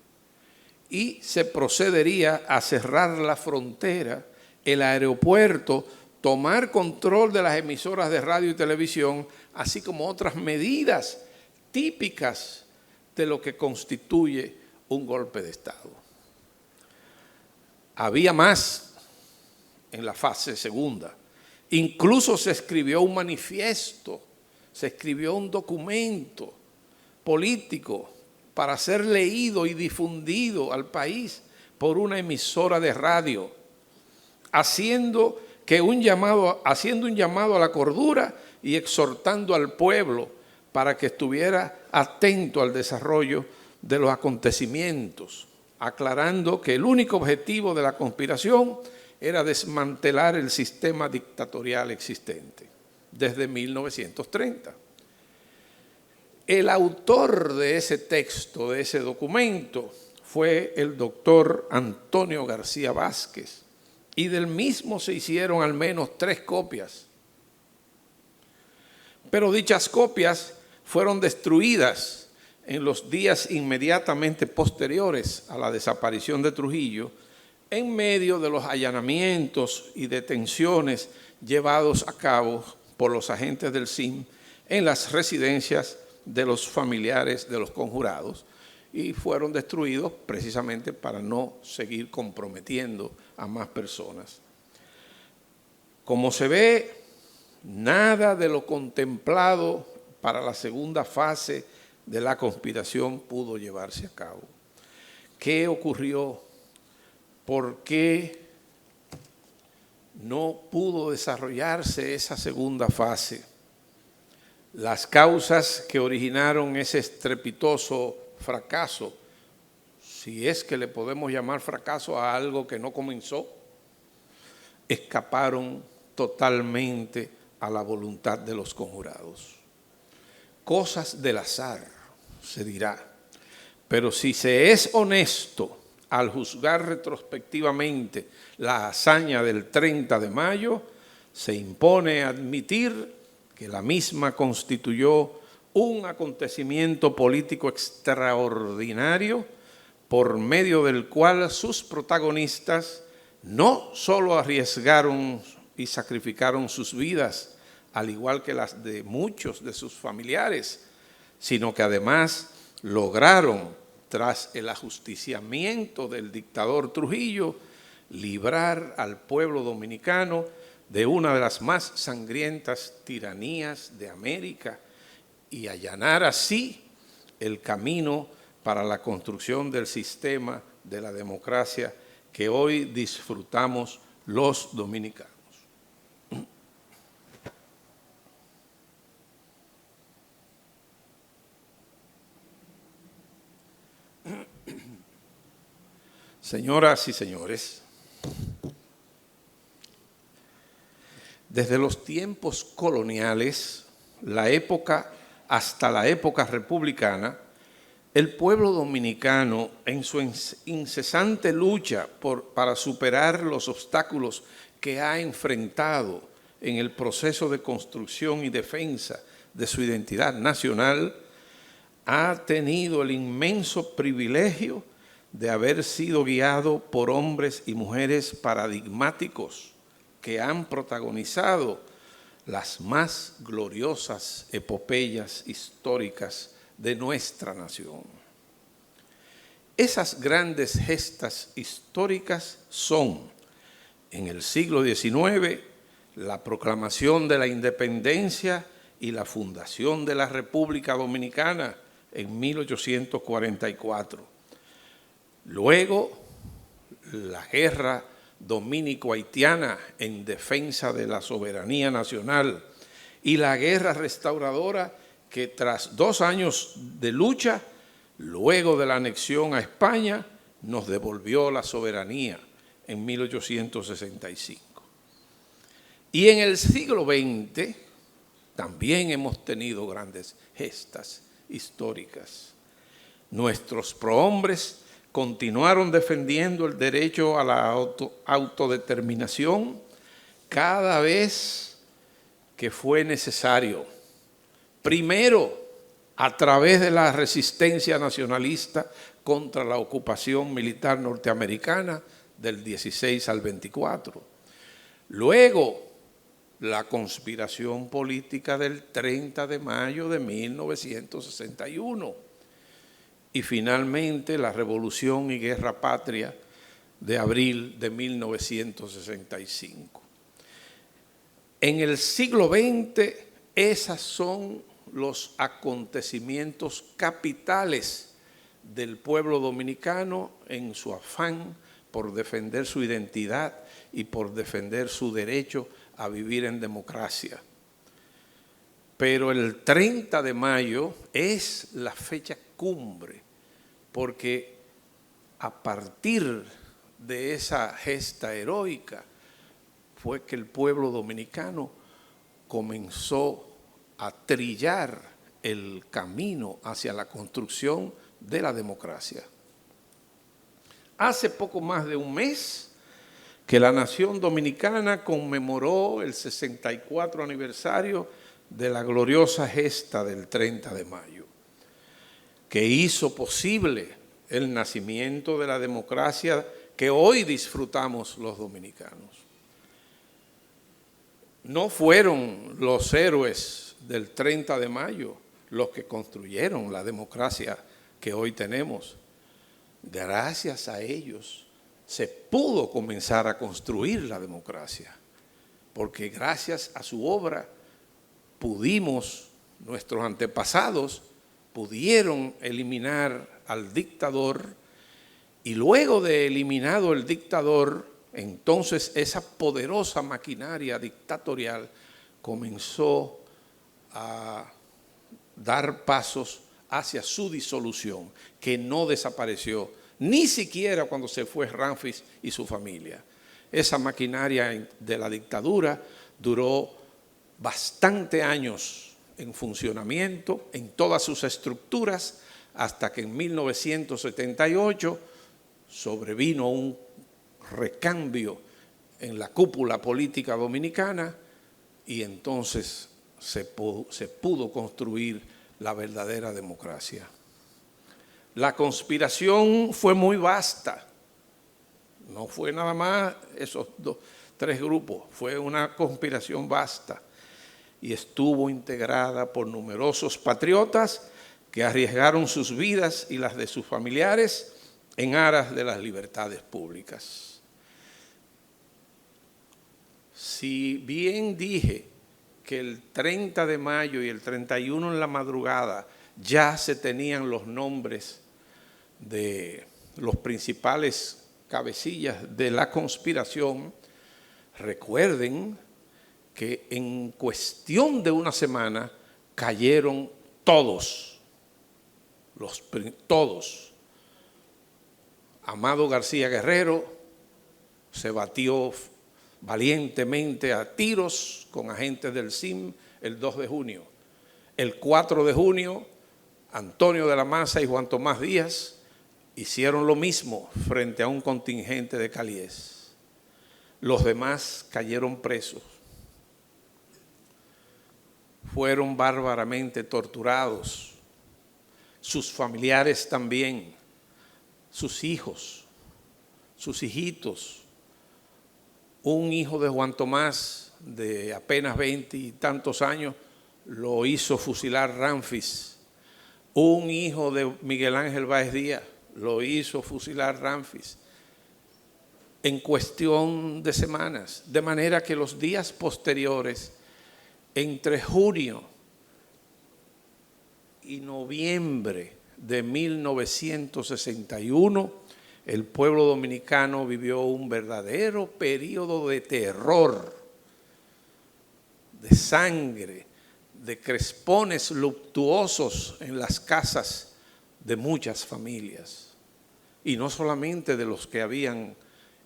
Y se procedería a cerrar la frontera, el aeropuerto, tomar control de las emisoras de radio y televisión, así como otras medidas típicas de lo que constituye un golpe de Estado. Había más en la fase segunda. Incluso se escribió un manifiesto, se escribió un documento político para ser leído y difundido al país por una emisora de radio, haciendo un llamado a la cordura y exhortando al pueblo para que estuviera atento al desarrollo de los acontecimientos, aclarando que el único objetivo de la conspiración era desmantelar el sistema dictatorial existente desde 1930. El autor de ese texto, de ese documento, fue el doctor Antonio García Vázquez, y del mismo se hicieron al menos 3 copias. Pero dichas copias fueron destruidas en los días inmediatamente posteriores a la desaparición de Trujillo, en medio de los allanamientos y detenciones llevados a cabo por los agentes del SIM en las residencias de los familiares de los conjurados, y fueron destruidos precisamente para no seguir comprometiendo a más personas. Como se ve, nada de lo contemplado para la segunda fase de la conspiración pudo llevarse a cabo. ¿Qué ocurrió? ¿Por qué no pudo desarrollarse esa segunda fase. Las causas que originaron ese estrepitoso fracaso, si es que le podemos llamar fracaso a algo que no comenzó, escaparon totalmente a la voluntad de los conjurados. Cosas del azar, se dirá, pero si se es honesto al juzgar retrospectivamente la hazaña del 30 de mayo, se impone admitir que la misma constituyó un acontecimiento político extraordinario por medio del cual sus protagonistas no solo arriesgaron y sacrificaron sus vidas, al igual que las de muchos de sus familiares, sino que además lograron, tras el ajusticiamiento del dictador Trujillo, librar al pueblo dominicano de una de las más sangrientas tiranías de América y allanar así el camino para la construcción del sistema de la democracia que hoy disfrutamos los dominicanos. Señoras y señores, desde los tiempos coloniales, hasta la época republicana, el pueblo dominicano, en su incesante lucha para superar los obstáculos que ha enfrentado en el proceso de construcción y defensa de su identidad nacional, ha tenido el inmenso privilegio de haber sido guiado por hombres y mujeres paradigmáticos que han protagonizado las más gloriosas epopeyas históricas de nuestra nación. Esas grandes gestas históricas son, en el siglo XIX, la proclamación de la independencia y la fundación de la República Dominicana en 1844. Luego, la guerra dominico-haitiana en defensa de la soberanía nacional y la guerra restauradora que tras 2 años de lucha, luego de la anexión a España, nos devolvió la soberanía en 1865. Y en el siglo XX también hemos tenido grandes gestas históricas. Nuestros prohombres continuaron defendiendo el derecho a la autodeterminación cada vez que fue necesario. Primero, a través de la resistencia nacionalista contra la ocupación militar norteamericana del 16 al 24. Luego, la conspiración política del 30 de mayo de 1961. Y finalmente la Revolución y Guerra Patria de abril de 1965. En el siglo XX, esos son los acontecimientos capitales del pueblo dominicano en su afán por defender su identidad y por defender su derecho a vivir en democracia. Pero el 30 de mayo es la fecha cumbre, porque a partir de esa gesta heroica fue que el pueblo dominicano comenzó a trillar el camino hacia la construcción de la democracia. Hace poco más de un mes que la nación dominicana conmemoró el 64 aniversario de la gloriosa gesta del 30 de mayo, que hizo posible el nacimiento de la democracia que hoy disfrutamos los dominicanos. No fueron los héroes del 30 de mayo los que construyeron la democracia que hoy tenemos. Gracias a ellos se pudo comenzar a construir la democracia, porque gracias a su obra pudimos, nuestros antepasados pudieron eliminar al dictador y luego de eliminado el dictador entonces esa poderosa maquinaria dictatorial comenzó a dar pasos hacia su disolución, que no desapareció, ni siquiera cuando se fue Ramfis y su familia. Esa maquinaria de la dictadura duró bastante años en funcionamiento, en todas sus estructuras, hasta que en 1978 sobrevino un recambio en la cúpula política dominicana y entonces se pudo construir la verdadera democracia. La conspiración fue muy vasta, no fue nada más esos tres grupos, fue una conspiración vasta y estuvo integrada por numerosos patriotas que arriesgaron sus vidas y las de sus familiares en aras de las libertades públicas. Si bien dije que el 30 de mayo y el 31 en la madrugada ya se tenían los nombres de los principales cabecillas de la conspiración, recuerden que en cuestión de una semana cayeron todos. Amado García Guerrero se batió valientemente a tiros con agentes del SIM el 2 de junio. El 4 de junio, Antonio de la Maza y Juan Tomás Díaz hicieron lo mismo frente a un contingente de Caliés. Los demás cayeron presos. Fueron bárbaramente torturados. Sus familiares también, sus hijos, sus hijitos. Un hijo de Juan Tomás, de apenas 20 y tantos años, lo hizo fusilar Ramfis. Un hijo de Miguel Ángel Báez Díaz lo hizo fusilar Ramfis en cuestión de semanas, de manera que los días posteriores, entre junio y noviembre de 1961, el pueblo dominicano vivió un verdadero periodo de terror, de sangre, de crespones luctuosos en las casas de muchas familias. Y no solamente de los que habían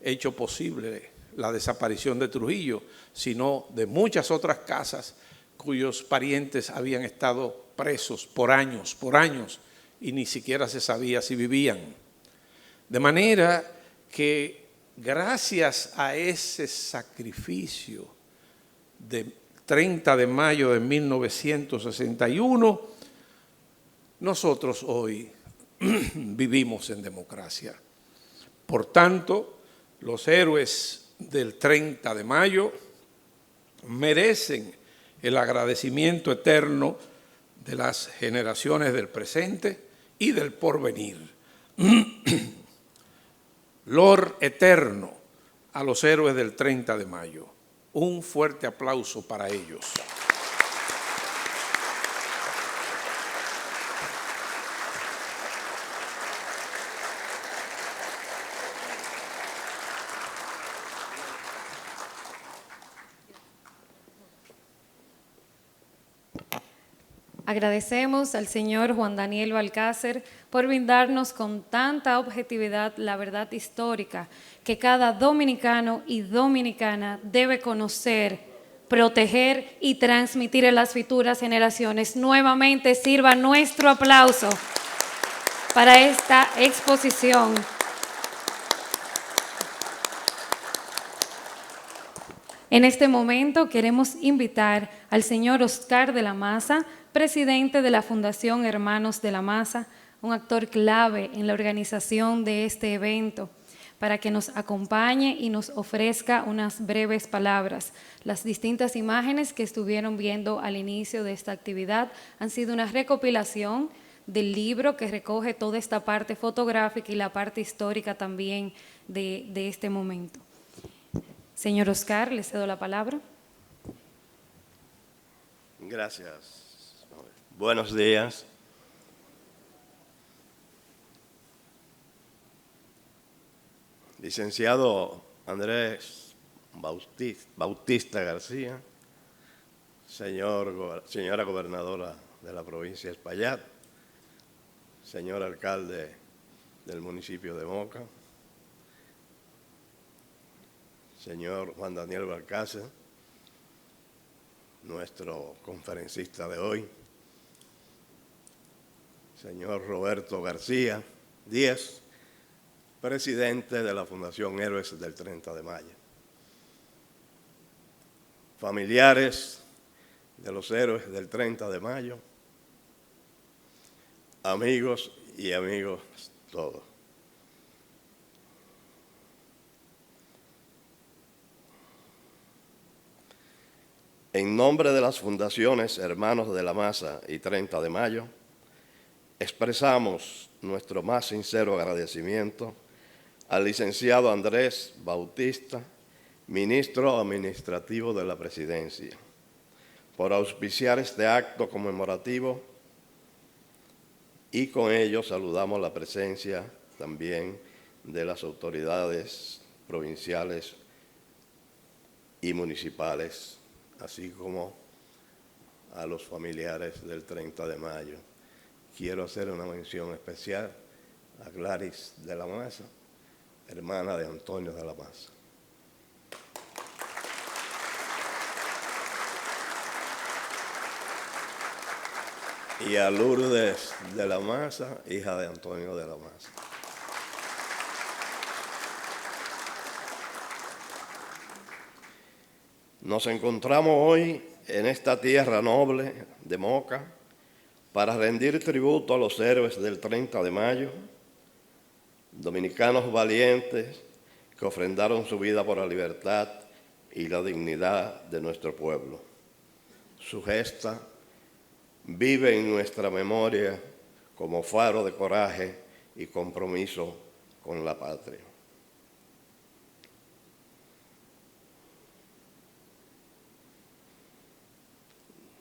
hecho posible la desaparición de Trujillo, sino de muchas otras casas cuyos parientes habían estado presos por años, y ni siquiera se sabía si vivían. De manera que gracias a ese sacrificio de 30 de mayo de 1961, nosotros hoy vivimos en democracia. Por tanto, los héroes del 30 de mayo merecen el agradecimiento eterno de las generaciones del presente y del porvenir. Lor eterno a los héroes del 30 de mayo. Un fuerte aplauso para ellos. Agradecemos al señor Juan Daniel Balcácer por brindarnos con tanta objetividad la verdad histórica que cada dominicano y dominicana debe conocer, proteger y transmitir a las futuras generaciones. Nuevamente sirva nuestro aplauso para esta exposición. En este momento queremos invitar al señor Oscar de la Maza, presidente de la Fundación Hermanos de la Maza, un actor clave en la organización de este evento, para que nos acompañe y nos ofrezca unas breves palabras. Las distintas imágenes que estuvieron viendo al inicio de esta actividad han sido una recopilación del libro que recoge toda esta parte fotográfica y la parte histórica también de este momento. Señor Oscar, le cedo la palabra. Gracias. Buenos días. Licenciado Andrés Bautista García, señora gobernadora de la provincia de Espaillat, señor alcalde del municipio de Moca, señor Juan Daniel Balcácer, nuestro conferencista de hoy, señor Roberto García Díaz, presidente de la Fundación Héroes del 30 de Mayo, familiares de los héroes del 30 de mayo, amigos y amigos todos. En nombre de las fundaciones Hermanos de la Maza y 30 de Mayo, expresamos nuestro más sincero agradecimiento al licenciado Andrés Bautista, ministro administrativo de la Presidencia, por auspiciar este acto conmemorativo, y con ello saludamos la presencia también de las autoridades provinciales y municipales, así como a los familiares del 30 de mayo. Quiero hacer una mención especial a Gladys de la Maza, hermana de Antonio de la Maza. Y a Lourdes de la Maza, hija de Antonio de la Maza. Nos encontramos hoy en esta tierra noble de Moca para rendir tributo a los héroes del 30 de mayo, dominicanos valientes que ofrendaron su vida por la libertad y la dignidad de nuestro pueblo. Su gesta vive en nuestra memoria como faro de coraje y compromiso con la patria.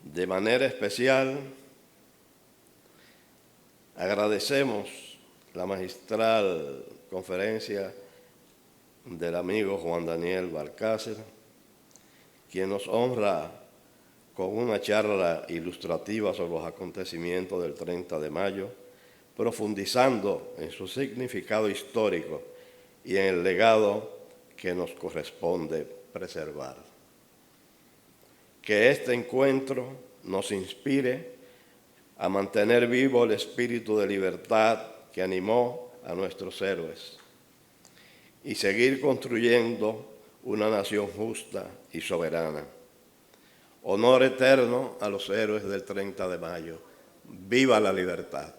De manera especial, agradecemos la magistral conferencia del amigo Juan Daniel Balcácer, quien nos honra con una charla ilustrativa sobre los acontecimientos del 30 de mayo, profundizando en su significado histórico y en el legado que nos corresponde preservar. Que este encuentro nos inspire a mantener vivo el espíritu de libertad que animó a nuestros héroes y seguir construyendo una nación justa y soberana. Honor eterno a los héroes del 30 de mayo. ¡Viva la libertad!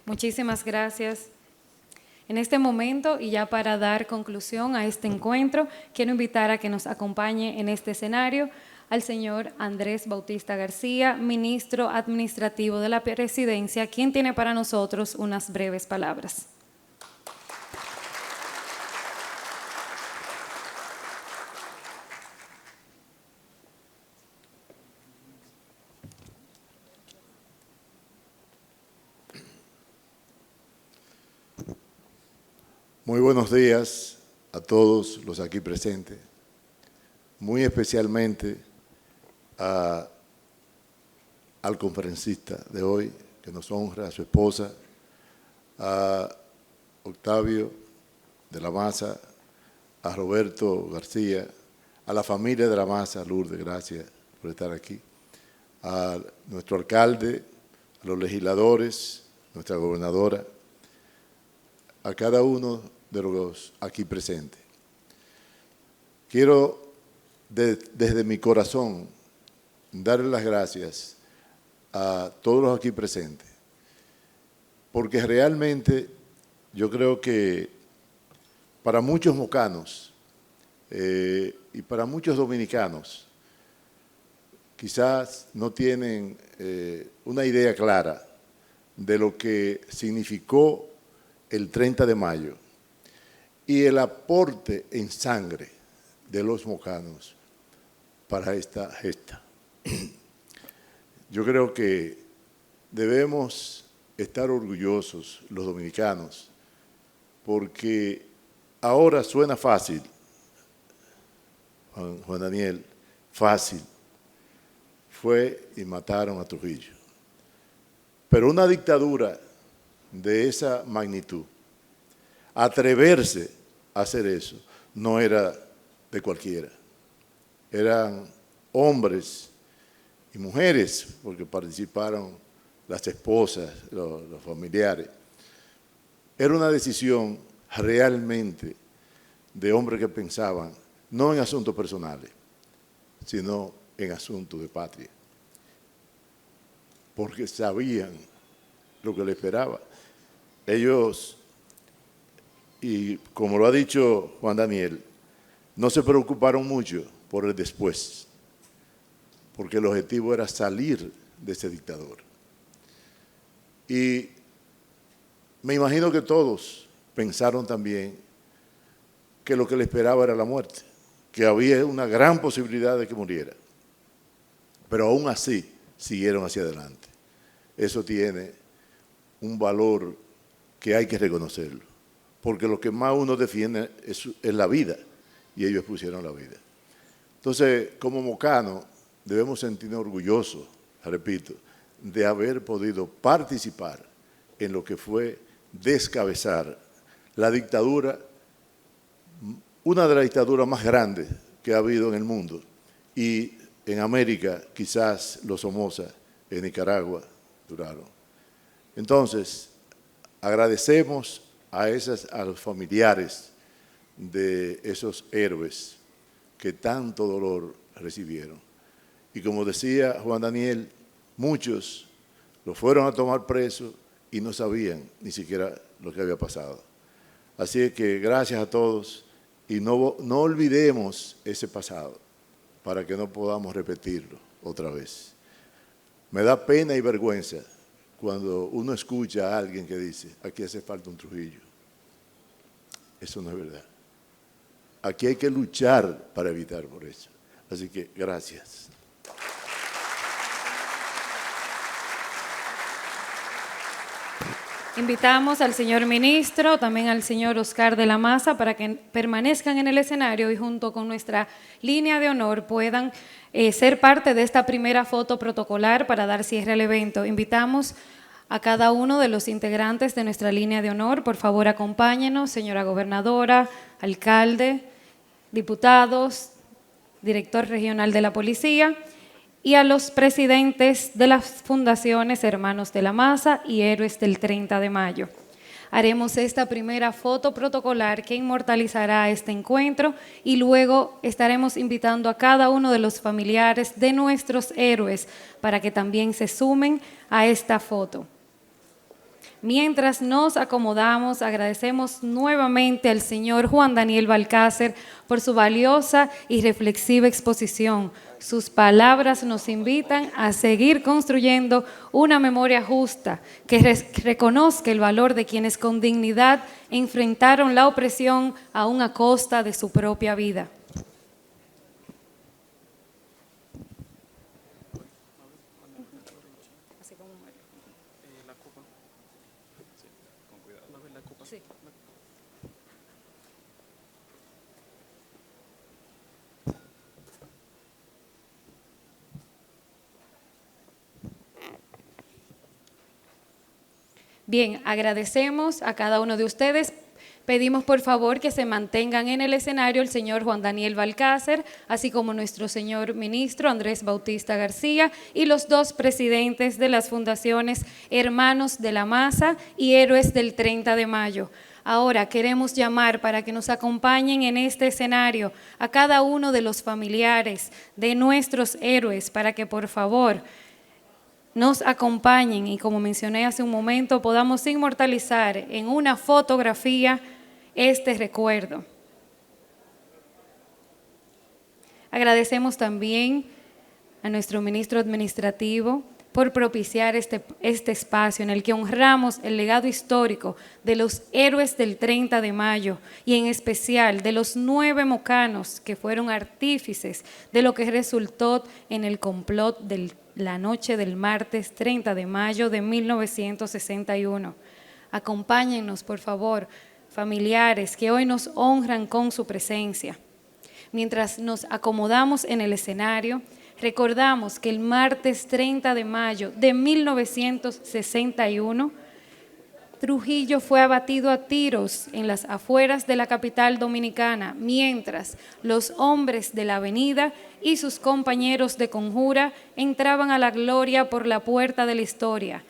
Muchísimas gracias. En este momento, y ya para dar conclusión a este encuentro, quiero invitar a que nos acompañe en este escenario al señor Andrés Bautista García, ministro administrativo de la Presidencia, quien tiene para nosotros unas breves palabras. Muy buenos días a todos los aquí presentes, muy especialmente al conferencista de hoy, que nos honra, a su esposa, a Octavio de la Maza, a Roberto García, a la familia de la Maza, Lourdes, gracias por estar aquí, a nuestro alcalde, a los legisladores, nuestra gobernadora, a cada uno de los aquí presentes. Quiero desde mi corazón darle las gracias a todos los aquí presentes, porque realmente yo creo que para muchos mocanos y para muchos dominicanos quizás no tienen una idea clara de lo que significó el 30 de mayo y el aporte en sangre de los mocanos para esta gesta. Yo creo que debemos estar orgullosos los dominicanos, porque ahora suena fácil, Juan Daniel, fácil. Fue y mataron a Trujillo. Pero una dictadura de esa magnitud, atreverse a hacer eso, no era de cualquiera. Eran hombres y mujeres, porque participaron las esposas, los familiares. Era una decisión realmente de hombres que pensaban no en asuntos personales, sino en asuntos de patria, porque sabían lo que les esperaba. Ellos, y como lo ha dicho Juan Daniel, no se preocuparon mucho por el después, porque el objetivo era salir de ese dictador. Y me imagino que todos pensaron también que lo que le esperaba era la muerte, que había una gran posibilidad de que muriera. Pero aún así siguieron hacia adelante. Eso tiene un valor que hay que reconocerlo, porque lo que más uno defiende es la vida, y ellos pusieron la vida. Entonces, como mocanos, debemos sentirnos orgullosos, repito, de haber podido participar en lo que fue descabezar la dictadura, una de las dictaduras más grandes que ha habido en el mundo, y en América quizás los Somoza en Nicaragua duraron. Entonces, agradecemos a los familiares de esos héroes que tanto dolor recibieron. Y como decía Juan Daniel, muchos lo fueron a tomar preso y no sabían ni siquiera lo que había pasado. Así que gracias a todos y no olvidemos ese pasado para que no podamos repetirlo otra vez. Me da pena y vergüenza cuando uno escucha a alguien que dice, aquí hace falta un Trujillo. Eso no es verdad. Aquí hay que luchar para evitar por eso. Así que gracias. Invitamos al señor ministro, también al señor Oscar de la Maza, para que permanezcan en el escenario y junto con nuestra línea de honor puedan ser parte de esta primera foto protocolar para dar cierre al evento. Invitamos a cada uno de los integrantes de nuestra línea de honor. Por favor, acompáñenos, señora gobernadora, alcalde, diputados, director regional de la policía, y a los presidentes de las fundaciones Hermanos de la Maza y Héroes del 30 de mayo. Haremos esta primera foto protocolar que inmortalizará este encuentro y luego estaremos invitando a cada uno de los familiares de nuestros héroes para que también se sumen a esta foto. Mientras nos acomodamos, agradecemos nuevamente al señor Juan Daniel Balcácer por su valiosa y reflexiva exposición. Sus palabras nos invitan a seguir construyendo una memoria justa que reconozca el valor de quienes con dignidad enfrentaron la opresión aún a costa de su propia vida. Bien, agradecemos a cada uno de ustedes. Pedimos por favor que se mantengan en el escenario el señor Juan Daniel Balcácer, así como nuestro señor ministro Andrés Bautista García y los dos presidentes de las fundaciones Hermanos de la Maza y Héroes del 30 de mayo. Ahora queremos llamar para que nos acompañen en este escenario a cada uno de los familiares de nuestros héroes para que por favor nos acompañen y, como mencioné hace un momento, podamos inmortalizar en una fotografía este recuerdo. Agradecemos también a nuestro ministro administrativo por propiciar este espacio en el que honramos el legado histórico de los héroes del 30 de mayo y en especial de los 9 mocanos que fueron artífices de lo que resultó en el complot del la noche del martes 30 de mayo de 1961. Acompáñennos, por favor, familiares que hoy nos honran con su presencia. Mientras nos acomodamos en el escenario, recordamos que el martes 30 de mayo de 1961, Trujillo fue abatido a tiros en las afueras de la capital dominicana, mientras los hombres de la avenida y sus compañeros de conjura entraban a la gloria por la puerta de la historia,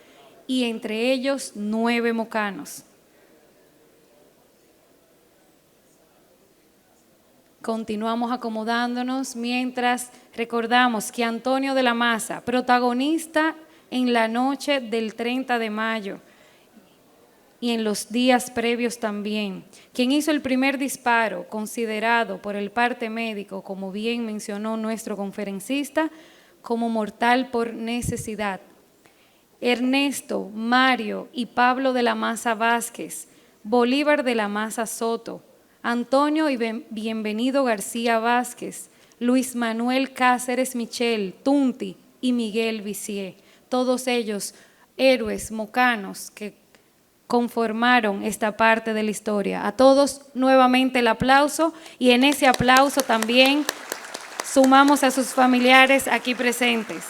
y entre ellos 9 mocanos. Continuamos acomodándonos mientras recordamos que Antonio de la Maza, protagonista en la noche del 30 de mayo, y en los días previos también, quien hizo el primer disparo, considerado por el parte médico, como bien mencionó nuestro conferencista, como mortal por necesidad. Ernesto, Mario y Pablo de la Maza Vázquez, Bolívar de la Maza Soto, Antonio y Bienvenido García Vázquez, Luis Manuel Cáceres Michel, Tunti y Miguel Visier, todos ellos héroes mocanos que conformaron esta parte de la historia. A todos nuevamente el aplauso, y en ese aplauso también sumamos a sus familiares aquí presentes.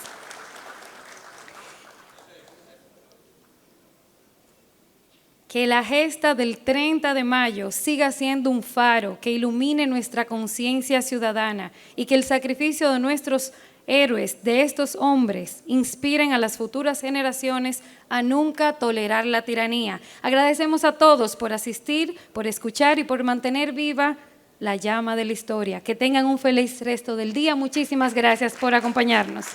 Que la gesta del 30 de mayo siga siendo un faro que ilumine nuestra conciencia ciudadana, y que el sacrificio de nuestros héroes, de estos hombres, inspiren a las futuras generaciones a nunca tolerar la tiranía. Agradecemos a todos por asistir, por escuchar y por mantener viva la llama de la historia. Que tengan un feliz resto del día. Muchísimas gracias por acompañarnos.